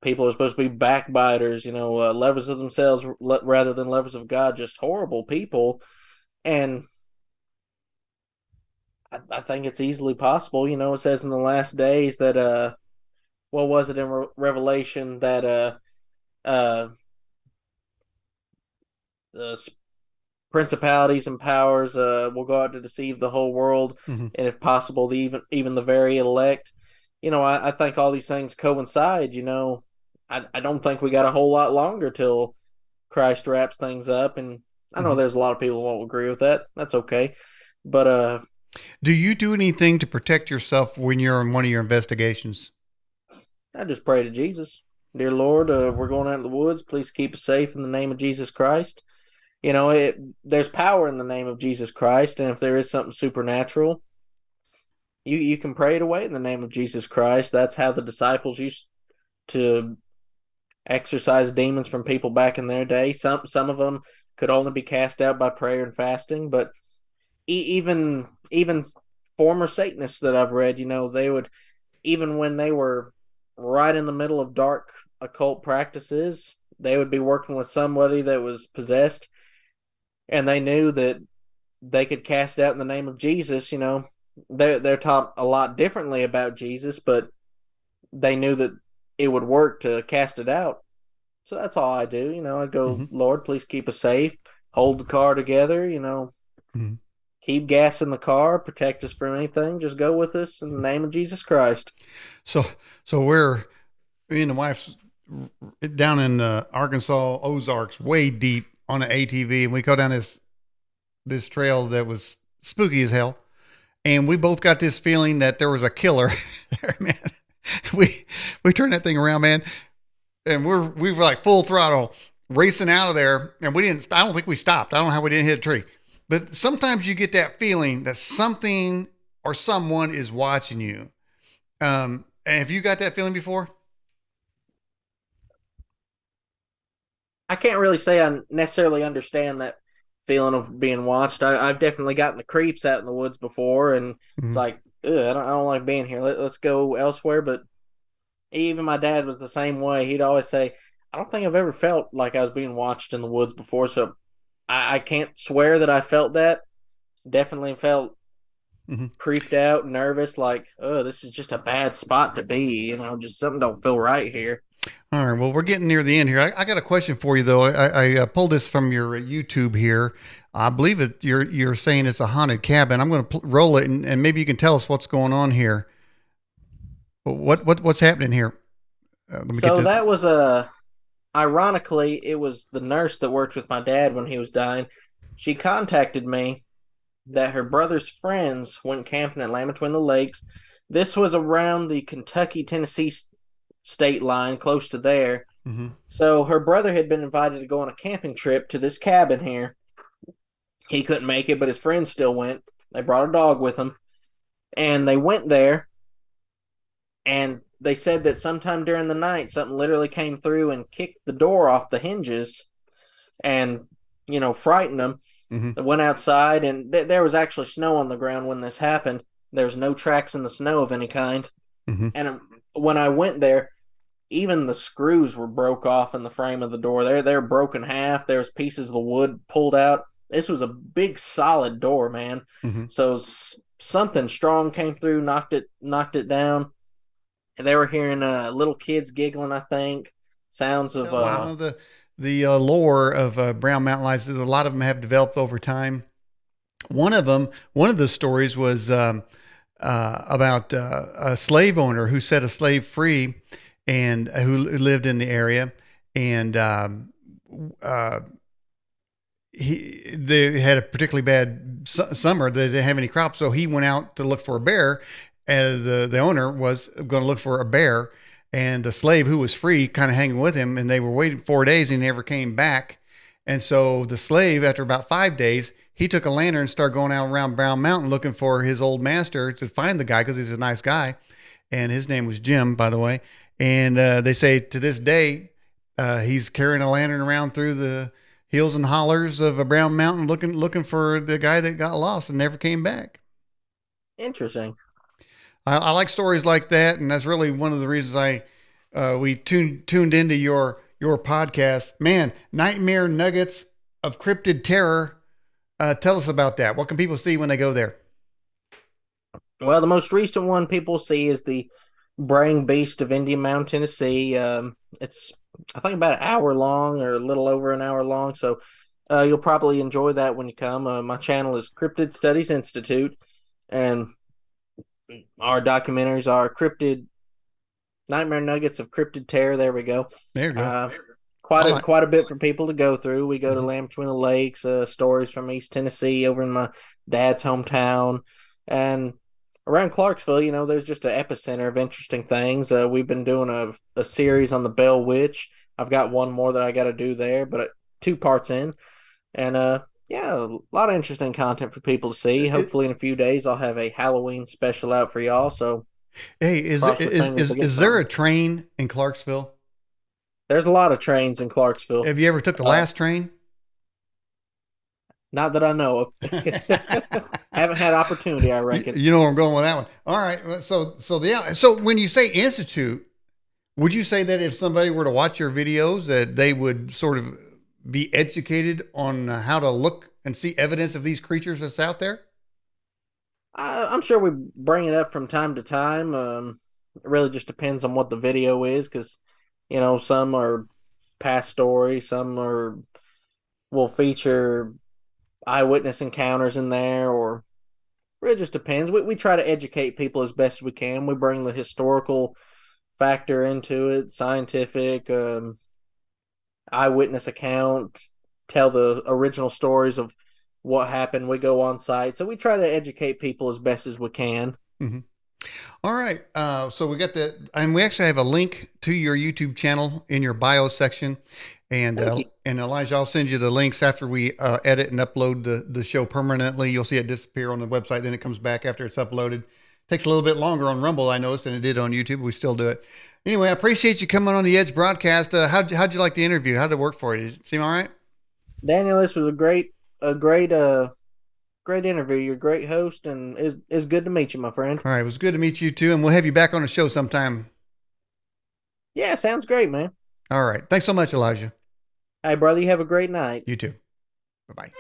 People are supposed to be backbiters, lovers of themselves rather than lovers of God, just horrible people. And I think it's easily possible. It says in the last days that what was it in Revelation that uh, uh principalities and powers will go out to deceive the whole world, Mm-hmm. and if possible, even the very elect. I think all these things coincide. I don't think we got a whole lot longer till Christ wraps things up, and I know Mm-hmm. there's a lot of people who won't agree with that. That's okay, but Do you do anything to protect yourself when you're in one of your investigations? I just pray to Jesus. Dear Lord, we're going out in the woods. Please keep us safe in the name of Jesus Christ. There's power in the name of Jesus Christ, and if there is something supernatural, you can pray it away in the name of Jesus Christ. That's how the disciples used to exorcise demons from people back in their day. Some of them could only be cast out by prayer and fasting, but even former Satanists that I've read, they would, even when they were right in the middle of dark occult practices, they would be working with somebody that was possessed, and they knew that they could cast it out in the name of Jesus. They're taught a lot differently about Jesus, but they knew that it would work to cast it out. So that's all I do. I go, Mm-hmm. Lord, please keep us safe, hold the car together. Mm-hmm. Keep gas in the car, protect us from anything. Just go with us in the name of Jesus Christ. So, so we're me and the wife's down in Arkansas Ozarks, way deep on an ATV, and we go down this trail that was spooky as hell. And we both got this feeling that there was a killer there, man. We we turned that thing around, man, and we were like full throttle racing out of there, and we didn't. I don't think we stopped. I don't know how we didn't hit a tree, but sometimes you get that feeling that something or someone is watching you. And have you got that feeling before? I can't really say I necessarily understand that feeling of being watched. I've definitely gotten the creeps out in the woods before, and it's Mm-hmm. like, ugh, I don't like being here. Let's go elsewhere. But even my dad was the same way. He'd always say, I don't think I've ever felt like I was being watched in the woods before. So I can't swear that I felt that. Definitely felt Mm-hmm. creeped out, nervous, like, oh, this is just a bad spot to be. Just something don't feel right here. All right. Well, we're getting near the end here. I got a question for you, though. I pulled this from your YouTube here. I believe it. You're saying it's a haunted cabin. I'm going to roll it, and maybe you can tell us what's going on here. What's happening here? Let me get So this. that was ironically, it was the nurse that worked with my dad when he was dying. She contacted me that her brother's friends went camping at Lamb Twin the Lakes. This was around the Kentucky Tennessee state line, close to there. Mm-hmm. So her brother had been invited to go on a camping trip to this cabin here. He couldn't make it, but his friends still went. They brought a dog with them, and they went there. And they said that sometime during the night, something literally came through and kicked the door off the hinges, and frightened them. Mm-hmm. I went outside, and there was actually snow on the ground when this happened. There was no tracks in the snow of any kind. Mm-hmm. And when I went there, even the screws were broke off in the frame of the door. They're broken half. There's pieces of the wood pulled out. This was a big solid door, man. Mm-hmm. So something strong came through, knocked it down. And they were hearing little kids giggling, I think. Sounds of Wow. The lore of Brown Mountain Lions. A lot of them have developed over time. One of the stories was about a slave owner who set a slave free and who lived in the area, and they had a particularly bad summer. They didn't have any crops, so he went out to look for a bear. And the owner was going to look for a bear, and the slave who was free kind of hanging with him, and they were waiting 4 days and he never came back. And so the slave, after about 5 days, he took a lantern and started going out around Brown Mountain looking for his old master to find the guy because he's a nice guy. And his name was Jim, by the way. And they say to this day, he's carrying a lantern around through the hills and hollers of a Brown Mountain, looking for the guy that got lost and never came back. Interesting. I like stories like that, and that's really one of the reasons I we tuned into your podcast. Man, Nightmare Nuggets of Cryptid Terror. Tell us about that. What can people see when they go there? Well, the most recent one people see is the Braying Beast of Indian Mountain, Tennessee. It's I think about an hour long or a little over an hour long, so you'll probably enjoy that when you come. My channel is Cryptid Studies Institute, and our documentaries are Cryptid Nightmare Nuggets of Cryptid Terror. There we go. There you go. Uh, I like. quite a bit for people to go through. We go to Mhm. Land Between the Lakes, stories from East Tennessee, over in my dad's hometown, and around Clarksville. You know, there's just an epicenter of interesting things. We've been doing a series on the Bell Witch. I've got one more that I got to do there, but two parts in, and yeah, a lot of interesting content for people to see. Hopefully, in a few days, I'll have a Halloween special out for y'all. So Hey, cross your fingers to get is there something. a train in Clarksville? There's a lot of trains in Clarksville. Have you ever took the Uh, last train? Not that I know of. Haven't had opportunity, I reckon. You know where I'm going with that one. All right. So when you say institute, would you say that if somebody were to watch your videos, that they would sort of be educated on how to look and see evidence of these creatures that's out there? I'm sure we bring it up from time to time. It really just depends on what the video is, because some are past stories, some are will feature eyewitness encounters in there, or really just depends. We try to educate people as best we can. We bring the historical factor into it, scientific, eyewitness account, tell the original stories of what happened. We go on site, so we try to educate people as best as we can. Mm-hmm. All right. So we got the, and we actually have a link to your YouTube channel in your bio section. Thank you. And Elijah, I'll send you the links after we edit and upload the show permanently. You'll see it disappear on the website. Then it comes back after it's uploaded. Takes a little bit longer on Rumble, I noticed, than it did on YouTube. We still do it. Anyway, I appreciate you coming on the Edge broadcast. How'd you like the interview? How'd it work for you? Did it seem all right? Daniel, this was great interview. You're a great host, and it's good to meet you, my friend. All right. It was good to meet you too. And we'll have you back on the show sometime. Yeah, sounds great, man. All right. Thanks so much, Elijah. Hey, brother, you have a great night. You too. Bye bye.